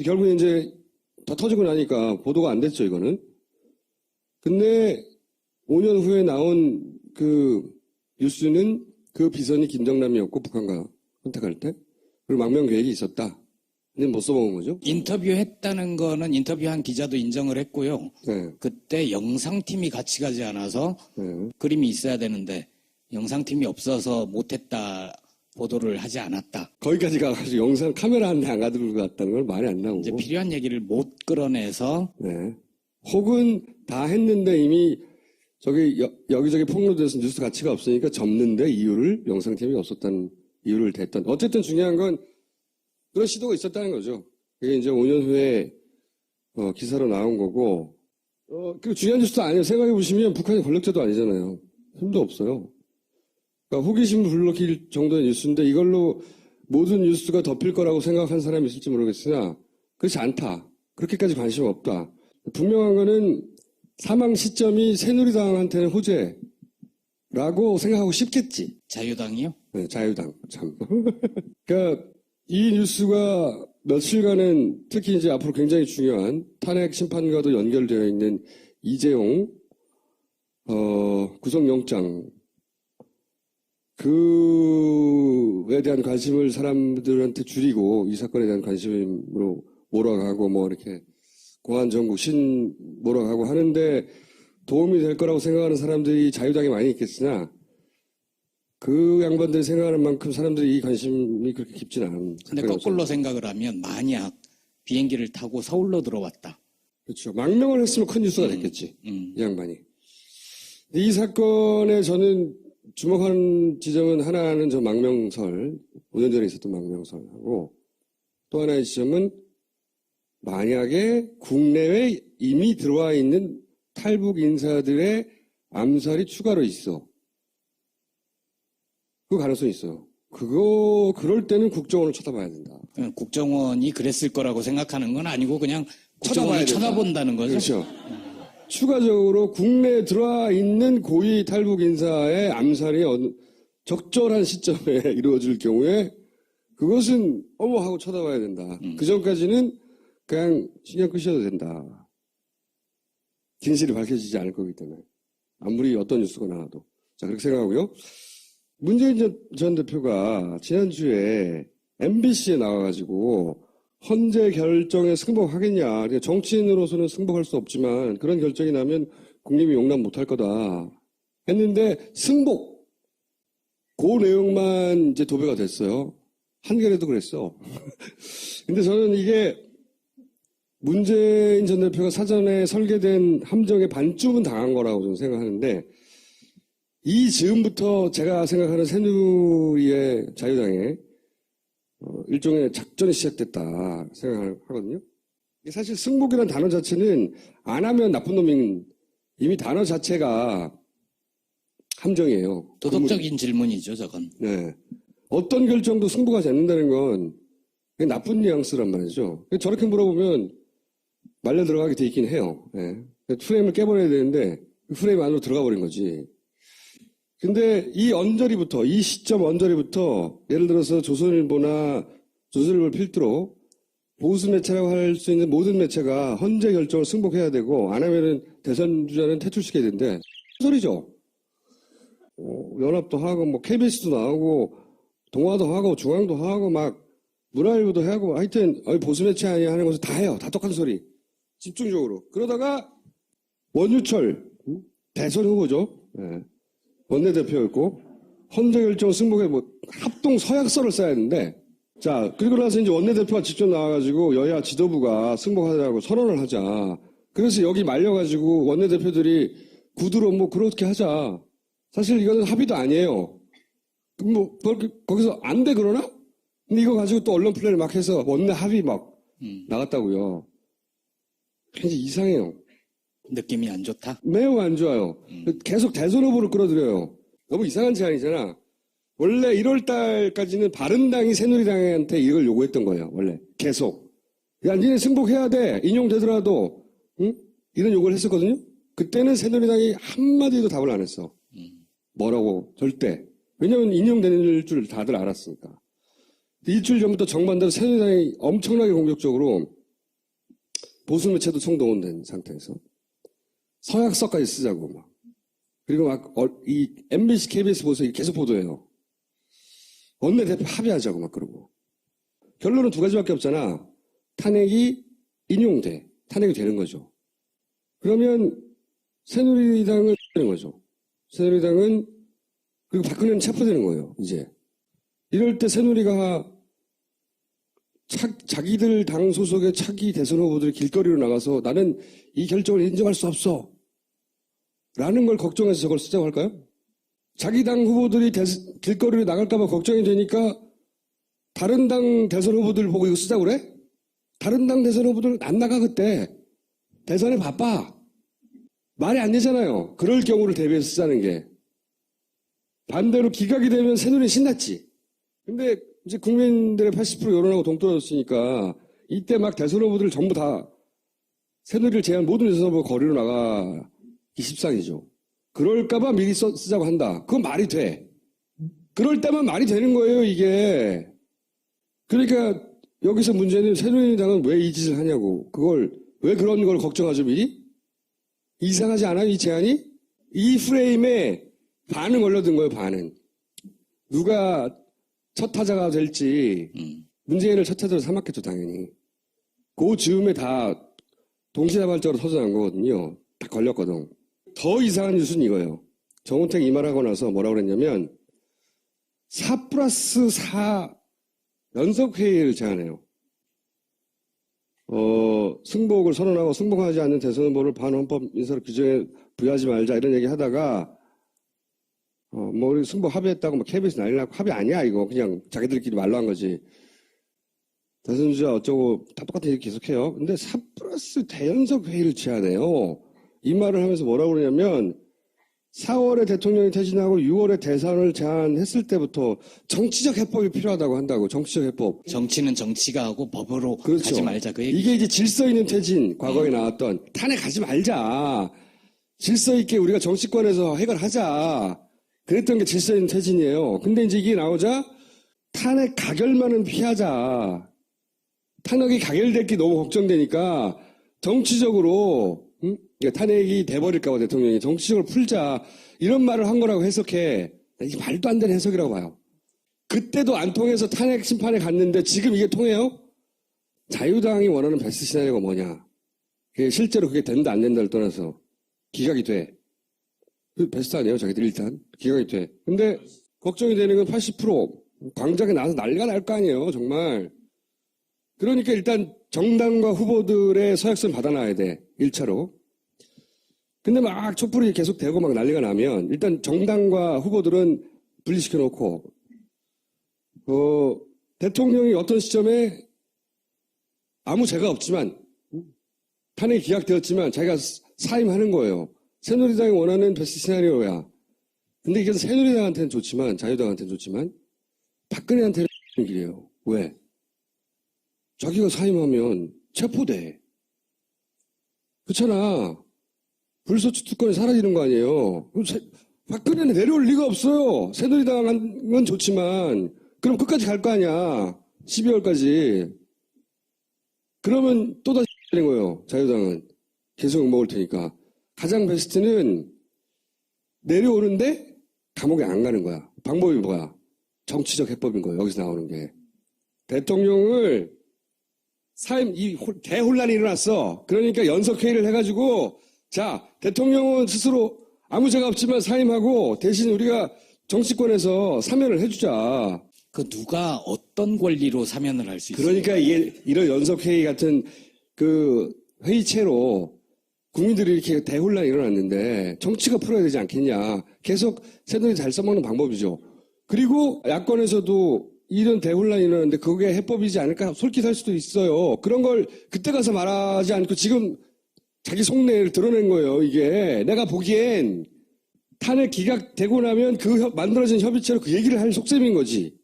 결국에 이제 다 터지고 나니까 보도가 안 됐죠, 이거는. 근데 5년 후에 나온 그 뉴스는 그 비선이 김정남이었고 북한과 컨택할 때 그리고 망명 계획이 있었다. 근데 못 써먹은 거죠. 인터뷰했다는 거는 인터뷰한 기자도 인정을 했고요. 네. 그때 영상팀이 같이 가지 않아서 네. 그림이 있어야 되는데 영상팀이 없어서 못했다. 보도를 하지 않았다. 거기까지 가가지고 영상 카메라 한 대 안 가지고 갔다는 걸 말이 안 나오고. 이제 필요한 얘기를 못 끌어내서. 네. 혹은 다 했는데 이미 저기 여기저기 폭로돼서 뉴스 가치가 없으니까 접는데 이유를 영상팀이 없었다는 이유를 댔던. 어쨌든 중요한 건 그런 시도가 있었다는 거죠. 그게 이제 5년 후에 기사로 나온 거고. 그 중요한 뉴스도 아니에요. 생각해 보시면 북한이 권력제도 아니잖아요. 힘도 없어요. 그러니까 호기심 불러킬 정도의 뉴스인데 이걸로 모든 뉴스가 덮일 거라고 생각한 사람이 있을지 모르겠으나 그렇지 않다. 그렇게까지 관심 없다. 분명한 거는 사망 시점이 새누리당한테는 호재라고 생각하고 싶겠지. 자유당이요? 네, 자유당. 참. 그러니까 이 뉴스가 며칠간은 특히 이제 앞으로 굉장히 중요한 탄핵 심판과도 연결되어 있는 이재용 구속영장 그에 대한 관심을 사람들한테 줄이고 이 사건에 대한 관심으로 몰아가고 뭐 이렇게 공안정국 몰아가고 하는데 도움이 될 거라고 생각하는 사람들이 자유당에 많이 있겠으나 그 양반들이 생각하는 만큼 사람들이 이 관심이 그렇게 깊지는 않은. 근데 거꾸로 생각을 하면 만약 비행기를 타고 서울로 들어왔다. 그렇죠. 망명을 했으면 큰 뉴스가 됐겠지. 이 양반이. 이 사건에 저는 주목하는 지점은 하나는 저 망명설, 5년 전에 있었던 망명설하고 또 하나의 지점은 만약에 국내에 이미 들어와 있는 탈북 인사들의 암살이 추가로 있어. 그 가능성이 있어요. 그럴 때는 국정원을 쳐다봐야 된다. 국정원이 그랬을 거라고 생각하는 건 아니고 그냥 국정원을 쳐다본다는 거죠. 그렇죠. 추가적으로 국내에 들어와 있는 고위 탈북 인사의 암살이 적절한 시점에 이루어질 경우에 그것은 어머 하고 쳐다봐야 된다. 그 전까지는 그냥 신경 끄셔도 된다. 진실이 밝혀지지 않을 거기 때문에. 아무리 어떤 뉴스가 나와도. 자, 그렇게 생각하고요. 문재인 전 대표가 지난주에 MBC에 나와가지고 헌재 결정에 승복하겠냐. 그러니까 정치인으로서는 승복할 수 없지만 그런 결정이 나면 국민이 용납 못할 거다. 했는데 승복. 그 내용만 이제 도배가 됐어요. 한겨레도 그랬어. 근데 저는 이게 문재인 전 대표가 사전에 설계된 함정의 반쯤은 당한 거라고 저는 생각하는데 이 즈음부터 제가 생각하는 새누리의 자유당의 일종의 작전이 시작됐다 생각하거든요. 사실 승복이라는 단어 자체는 안 하면 나쁜 놈인 이미 단어 자체가 함정이에요. 도덕적인 질문이죠, 저건. 네. 어떤 결정도 승복하지 않는다는 건 나쁜 뉘앙스란 말이죠. 저렇게 물어보면 말려 들어가게 돼 있긴 해요. 네. 프레임을 깨버려야 되는데 그 프레임 안으로 들어가 버린 거지. 근데 이 언저리부터, 이 시점 언저리부터 예를 들어서 조선일보나 조선일보를 필두로 보수 매체라고 할 수 있는 모든 매체가 헌재 결정을 승복해야 되고 안 하면은 대선 주자는 퇴출시켜야 되는데 소리죠. 연합도 하고 뭐 KBS도 나오고 동아도 하고 중앙도 하고 막 문화일보도 하고 하여튼 보수 매체 아니야 하는 것을 다 해요. 다 똑같은 소리. 집중적으로. 그러다가 원유철 대선 후보죠. 네. 원내대표였고 헌재 결정 승복에 뭐 합동 서약서를 써야 했는데 자 그리고 나서 이제 원내대표가 직접 나와가지고 여야 지도부가 승복하자고 선언을 하자. 그래서 여기 말려가지고 원내대표들이 구두로 뭐 그렇게 하자. 사실 이거는 합의도 아니에요. 뭐 거기서 안 돼 그러나? 근데 이거 가지고 또 언론 플레이를 막 해서 원내 합의 막 나갔다고요. 굉장히 이상해요. 느낌이 안 좋다? 매우 안 좋아요. 계속 대선 후보를 끌어들여요. 너무 이상한 제안이잖아. 원래 1월 달까지는 바른당이 새누리당한테 이걸 요구했던 거예요. 원래 계속. 야, 니네 승복해야 돼. 인용되더라도. 응? 이런 요구를 했었거든요. 그때는 새누리당이 한마디도 답을 안 했어. 뭐라고 절대. 왜냐하면 인용되는 줄 다들 알았으니까. 일주일 전부터 정반대로 새누리당이 엄청나게 공격적으로 보수 매체도 총동원된 상태에서 서약서까지 쓰자고 막. 그리고 막 이 MBC, KBS 보도에 계속 보도해요. 원내대표 합의하자고 막 그러고. 결론은 두 가지밖에 없잖아. 탄핵이 인용돼. 탄핵이 되는 거죠. 그러면 새누리당은 되는 거죠. 새누리당은 그리고 박근혜는 체포되는 거예요. 이제. 이럴 때 새누리가 자기들 당 소속의 차기 대선 후보들이 길거리로 나가서 나는 이 결정을 인정할 수 없어. 라는 걸 걱정해서 저걸 쓰자고 할까요? 자기 당 후보들이 길거리로 나갈까봐 걱정이 되니까 다른 당 대선 후보들 보고 이거 쓰자고 그래? 다른 당 대선 후보들 안 나가 그때. 대선에 바빠. 말이 안 되잖아요. 그럴 경우를 대비해서 쓰자는 게. 반대로 기각이 되면 새누리는 신났지. 근데 이제 국민들의 80% 여론하고 동떨어졌으니까 이때 막 대선 후보들 전부 다 새누리를 제외한 모든 대선 후보가 거리로 나가기 십상이죠. 그럴까봐 미리 쓰자고 한다. 그건 말이 돼. 그럴 때만 말이 되는 거예요, 이게. 그러니까 여기서 문제는 새누리당은 왜 이 짓을 하냐고. 왜 그런 걸 걱정하죠, 미리? 이상하지 않아요, 이 제안이? 이 프레임에 반은 걸려든 거예요, 반은. 누가 첫 타자가 될지 문재인을 첫 타자로 삼았겠죠, 당연히. 그 즈음에 다 동시다발적으로 터져난 거거든요. 다 걸렸거든. 더 이상한 뉴스는 이거예요. 정우택 이 말하고 나서 뭐라고 그랬냐면 4+4 연석회의를 제안해요. 승복을 선언하고 승복하지 않는 대선 후보를 반헌법 인사로 규정에 부여하지 말자 이런 얘기 하다가 뭐 우리 승복 합의했다고 막 KBS 난리 나고 합의 아니야 이거 그냥 자기들끼리 말로 한 거지. 대선 주자 어쩌고 다 똑같은 얘기 계속해요. 근데 4+ 대연석 회의를 제안해요. 이 말을 하면서 뭐라고 그러냐면 4월에 대통령이 퇴진하고 6월에 대선을 제안했을 때부터 정치적 해법이 필요하다고 한다고. 정치적 해법. 정치는 정치가 하고 법으로 그렇죠. 가지 말자 그 얘기. 이게 이제 질서 있는 퇴진 과거에 나왔던 탄핵 가지 말자. 질서 있게 우리가 정치권에서 해결하자. 그랬던 게 질서 있는 퇴진이에요. 근데 이제 이게 나오자 탄핵 가결만은 피하자. 탄핵이 가결될 게 너무 걱정되니까 정치적으로 탄핵이 돼버릴까 봐 대통령이 정치적으로 풀자 이런 말을 한 거라고 해석해. 이게 말도 안 되는 해석이라고 봐요. 그때도 안 통해서 탄핵 심판에 갔는데 지금 이게 통해요? 자유당이 원하는 베스트 시나리오가 뭐냐? 그게 실제로 그게 된다 안 된다를 떠나서 기각이 돼. 그 베스트 아니에요, 자기들 일단 기각이 돼. 근데 걱정이 되는 건 80% 광장에 나와서 난리가 날 거 아니에요, 정말. 그러니까 일단 정당과 후보들의 서약서를 받아놔야 돼, 1차로. 근데 막 촛불이 계속 되고 막 난리가 나면 일단 정당과 후보들은 분리시켜 놓고 대통령이 어떤 시점에 아무 죄가 없지만 탄핵이 기각되었지만 자기가 사임하는 거예요. 새누리당이 원하는 베스트 시나리오야. 근데 이게 새누리당한테는 좋지만 자유당한테는 좋지만 박근혜한테는 길이에요. 왜? 자기가 사임하면 체포돼. 그렇잖아. 불소추 특권이 사라지는 거 아니에요. 박근혜는 내려올 리가 없어요. 새누리당은 좋지만 그럼 끝까지 갈 거 아니야. 12월까지. 그러면 또다시 되는 거예요. 자유당은. 계속 먹을 테니까. 가장 베스트는 내려오는데 감옥에 안 가는 거야. 방법이 뭐야? 정치적 해법인 거예요. 여기서 나오는 게. 대통령을 대혼란이 일어났어. 그러니까 연석회의를 해가지고 자, 대통령은 스스로 아무 죄가 없지만 사임하고 대신 우리가 정치권에서 사면을 해주자. 그 누가 어떤 권리로 사면을 할 수 있어요? 그러니까 이게 이런 연석회의 같은 그 회의체로 국민들이 이렇게 대혼란이 일어났는데 정치가 풀어야 되지 않겠냐. 계속 새누리 잘 써먹는 방법이죠. 그리고 야권에서도 이런 대혼란이 일어났는데 그게 해법이지 않을까 솔깃할 수도 있어요. 그런 걸 그때 가서 말하지 않고 지금 자기 속내를 드러낸 거예요. 이게 내가 보기엔 탄핵 기각되고 나면 그 만들어진 협의체로 그 얘기를 할 속셈인 거지.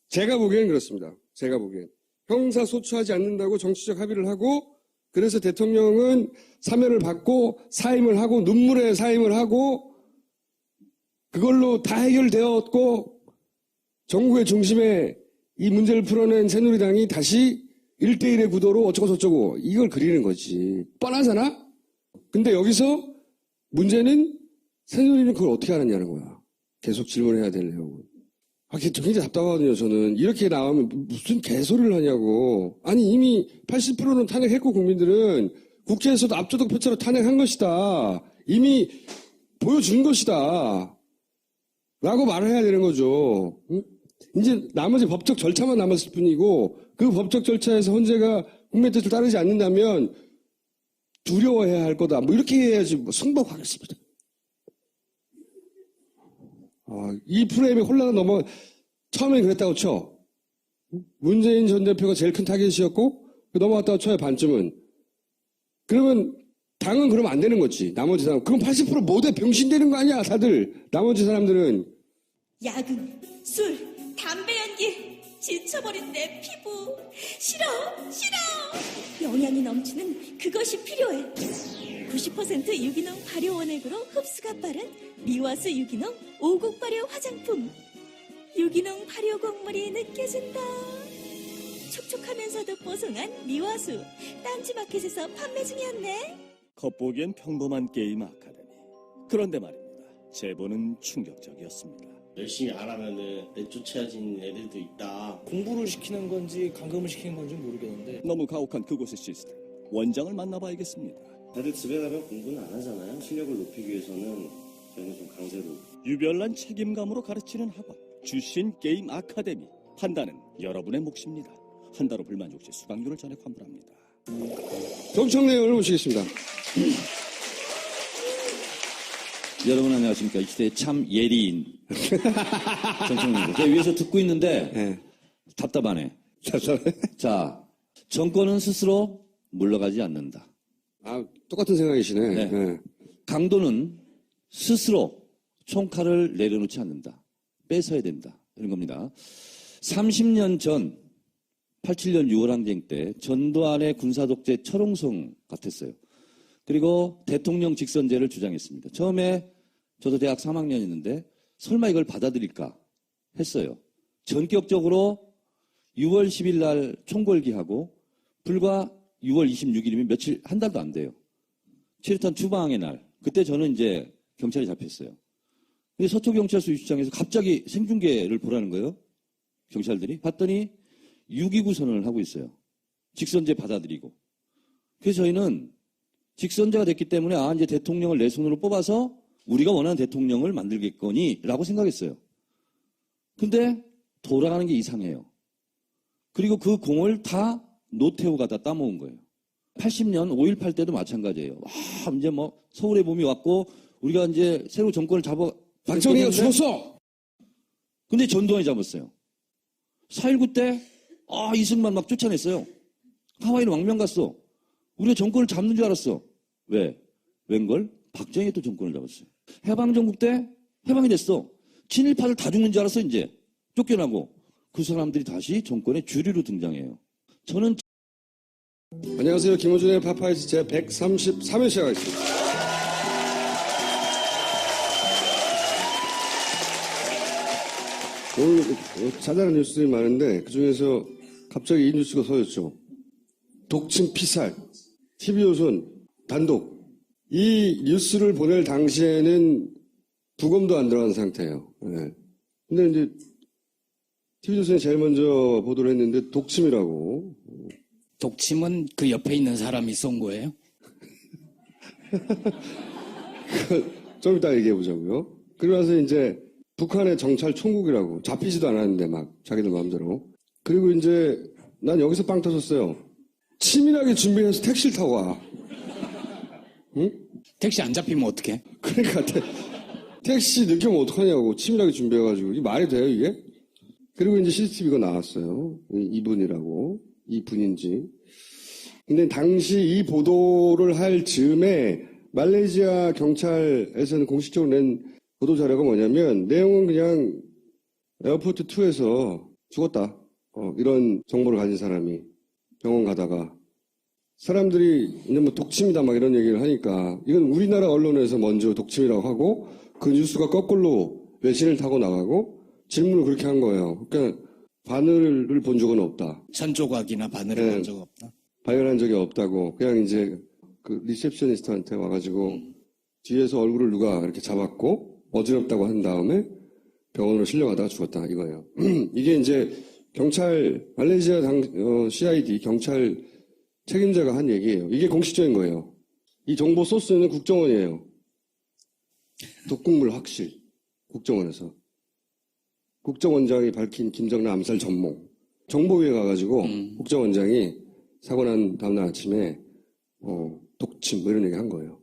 제가 보기엔 그렇습니다. 제가 보기엔. 형사소추하지 않는다고 정치적 합의를 하고 그래서 대통령은 사면을 받고 사임을 하고 눈물에 사임을 하고 그걸로 다 해결되었고 정국의 중심에 이 문제를 풀어낸 새누리당이 다시 1대1의 구도로 어쩌고 저쩌고 이걸 그리는 거지. 뻔하잖아? 근데 여기서 문제는 새누리는 그걸 어떻게 알았냐는 거야. 계속 질문해야 되려고. 굉장히 답답하거든요, 저는. 이렇게 나오면 무슨 개소리를 하냐고. 아니, 이미 80%는 탄핵했고, 국민들은 국회에서도 압도적 표차로 탄핵한 것이다. 이미 보여준 것이다. 라고 말을 해야 되는 거죠. 응? 이제 나머지 법적 절차만 남았을 뿐이고, 그 법적 절차에서 헌재가 국민의 뜻을 따르지 않는다면 두려워해야 할 거다. 뭐 이렇게 해야지 승복하겠습니다. 이 프레임에 혼란을 처음엔 그랬다고 쳐. 문재인 전 대표가 제일 큰 타겟이었고, 넘어갔다고 쳐요, 반쯤은. 그러면, 당은 그러면 안 되는 거지. 나머지 사람. 그럼 80% 모두 병신 되는 거 아니야, 다들. 나머지 사람들은. 야근, 술, 담배 연기, 지쳐버린 내 피부. 싫어. 영양이 넘치는 그것이 필요해. 90% 유기농 발효 원액으로 흡수가 빠른 미와수 유기농 5국 발효 화장품. 유기농 발효 곡물이 느껴진다. 촉촉하면서도 뽀송한 미와수. 딴지마켓에서 판매 중이었네. 겉보기엔 평범한 게임 아카데미. 그런데 말입니다. 제보는 충격적이었습니다. 열심히 안 하면은 내쫓아진 애들도 있다. 공부를 시키는 건지 감금을 시키는 건지 모르겠는데 너무 가혹한 그곳의 시스템. 원장을 만나봐야겠습니다. 다들 집에 가면 공부는 안 하잖아요. 실력을 높이기 위해서는 저희는 좀 강제로. 유별난 책임감으로 가르치는 학원. 주신 게임 아카데미. 판단은 여러분의 몫입니다. 한 달 후 불만족 시 수강료를 전액 환불합니다. 정청 내용을 모시겠습니다. 여러분 안녕하십니까. 이 시대의 참 예리인 정청래입니다. 제가 위에서 듣고 있는데 네. 답답하네. 자, 정권은 스스로 물러가지 않는다. 똑같은 생각이시네. 네. 네. 강도는 스스로 총칼을 내려놓지 않는다. 뺏어야 된다. 이런 겁니다. 30년 전 87년 6월 항쟁 때 전두환의 군사독재 철옹성 같았어요. 그리고 대통령 직선제를 주장했습니다. 처음에 저도 대학 3학년이었는데 설마 이걸 받아들일까 했어요. 전격적으로 6월 10일 날 총궐기하고 불과 6월 26일이면 며칠, 한 달도 안 돼요. 7.2탄 추방의 날. 그때 저는 이제 경찰에 잡혔어요. 근데 서초경찰서 유치장에서 갑자기 생중계를 보라는 거예요. 경찰들이. 봤더니 6.29선언을 하고 있어요. 직선제 받아들이고. 그래서 저희는 직선제가 됐기 때문에 이제 대통령을 내 손으로 뽑아서 우리가 원하는 대통령을 만들겠거니 라고 생각했어요. 근데 돌아가는 게 이상해요. 그리고 그 공을 다 노태우가 다 따먹은 거예요. 80년 5.18 때도 마찬가지예요. 이제 서울의 봄이 왔고 우리가 이제 새로 정권을 박정희가 죽었어! 근데 전두환이 잡았어요. 4.19 때 이승만 막 쫓아냈어요. 하와이는 왕명 갔어. 우리가 정권을 잡는 줄 알았어. 왜? 웬걸? 박정희가 또 정권을 잡았어요. 해방정국 때 해방이 됐어. 친일파들 다 죽는 줄 알았어, 이제. 쫓겨나고. 그 사람들이 다시 정권의 주류로 등장해요. 저는 안녕하세요. 김호준의 파파이스 제 133회 시작하겠습니다. 오늘 자잘한 뉴스들이 많은데 그중에서 갑자기 이 뉴스가 터졌죠. 독침 피살, TV조선 단독. 이 뉴스를 보낼 당시에는 부검도 안 들어간 상태예요. 네. 근데 이제 TV조선이 제일 먼저 보도를 했는데 독침이라고. 독침은 그 옆에 있는 사람이 쏜 거예요? 좀 이따 얘기해 보자고요. 그러고 나서 이제 북한의 정찰 총국이라고 잡히지도 않았는데 막 자기들 마음대로. 그리고 이제 난 여기서 빵 터졌어요. 치밀하게 준비해서 택시를 타고 와. 응? 택시 안 잡히면 어떡해? 그러니까 택시 늦게 오면 어떡하냐고 치밀하게 준비해가지고 이게 말이 돼요 이게? 그리고 이제 CCTV가 나왔어요. 이분이라고. 이분인지. 근데 당시 이 보도를 할 즈음에 말레이시아 경찰에서는 공식적으로 낸 보도 자료가 뭐냐면 내용은 그냥 에어포트 2에서 죽었다. 이런 정보를 가진 사람이 병원 가다가 사람들이 이제 독침이다 막 이런 얘기를 하니까 이건 우리나라 언론에서 먼저 독침이라고 하고 그 뉴스가 거꾸로 외신을 타고 나가고 질문을 그렇게 한 거예요. 그러니까 바늘을 본 적은 없다. 천조각이나 바늘을 본 적 없다. 발견한 적이 없다고. 그냥 이제 그 리셉셔니스트한테 와가지고 뒤에서 얼굴을 누가 이렇게 잡았고 어지럽다고 한 다음에 병원으로 실려가다가 죽었다 이거예요. 이게 이제 경찰 말레이시아 CID 경찰 책임자가 한 얘기예요. 이게 공식적인 거예요. 이 정보 소스는 국정원이에요. 독극물 확실 국정원에서. 국정원장이 밝힌 김정남 암살 전몽. 정보위에 가가지고 국정원장이 사고 난 다음날 아침에 독침 뭐 이런 얘기 한 거예요.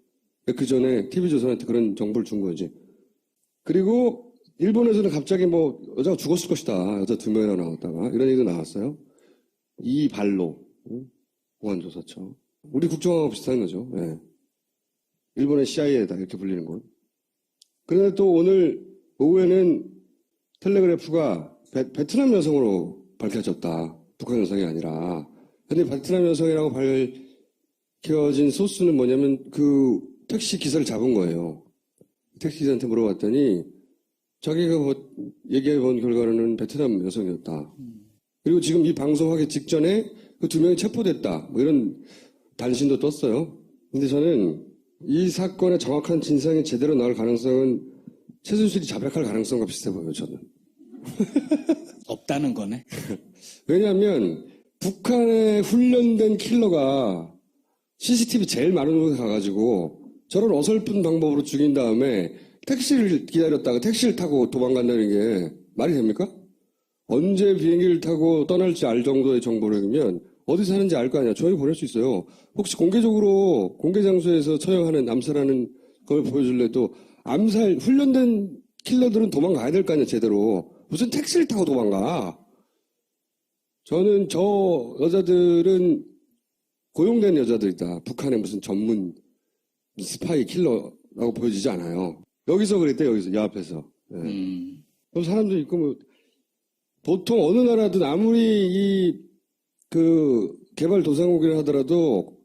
그 전에 TV조선한테 그런 정보를 준 거지. 그리고 일본에서는 갑자기 여자가 죽었을 것이다. 여자 2명이나 나왔다가 이런 얘기도 나왔어요. 이 발로 보안조사처. 우리 국정원하고 비슷한 거죠. 네. 일본의 CIA다 이렇게 불리는 곳. 그런데 또 오늘 오후에는 텔레그래프가 베트남 여성으로 밝혀졌다. 북한 여성이 아니라. 근데 베트남 여성이라고 밝혀진 소스는 뭐냐면 그 택시 기사를 잡은 거예요. 택시 기사한테 물어봤더니 자기가 얘기해 본 결과로는 베트남 여성이었다. 그리고 지금 이 방송하기 직전에 그 2명이 체포됐다. 이런 단신도 떴어요. 근데 저는 이 사건의 정확한 진상이 제대로 나올 가능성은 최순실이 자백할 가능성과 비슷해 보여요, 저는. 없다는 거네. 왜냐하면 북한에 훈련된 킬러가 CCTV 제일 많은 곳에 가가지고 저런 어설픈 방법으로 죽인 다음에 택시를 기다렸다가 택시를 타고 도망간다는 게 말이 됩니까? 언제 비행기를 타고 떠날지 알 정도의 정보라면 어디 사는지 알 거 아니야. 조용히 보낼 수 있어요. 혹시 공개적으로 공개 장소에서 처형하는 암살하는 걸 보여줄래? 또 암살 훈련된 킬러들은 도망가야 될 거 아니야. 제대로. 무슨 택시를 타고 도망가. 저는 저 여자들은 고용된 여자들이다. 북한의 무슨 전문 스파이 킬러라고 보여지지 않아요. 여기서 그랬대. 여기서 이 앞에서. 네. 그럼 사람들이 있고 보통 어느 나라든 아무리 그 개발도상국이라 하더라도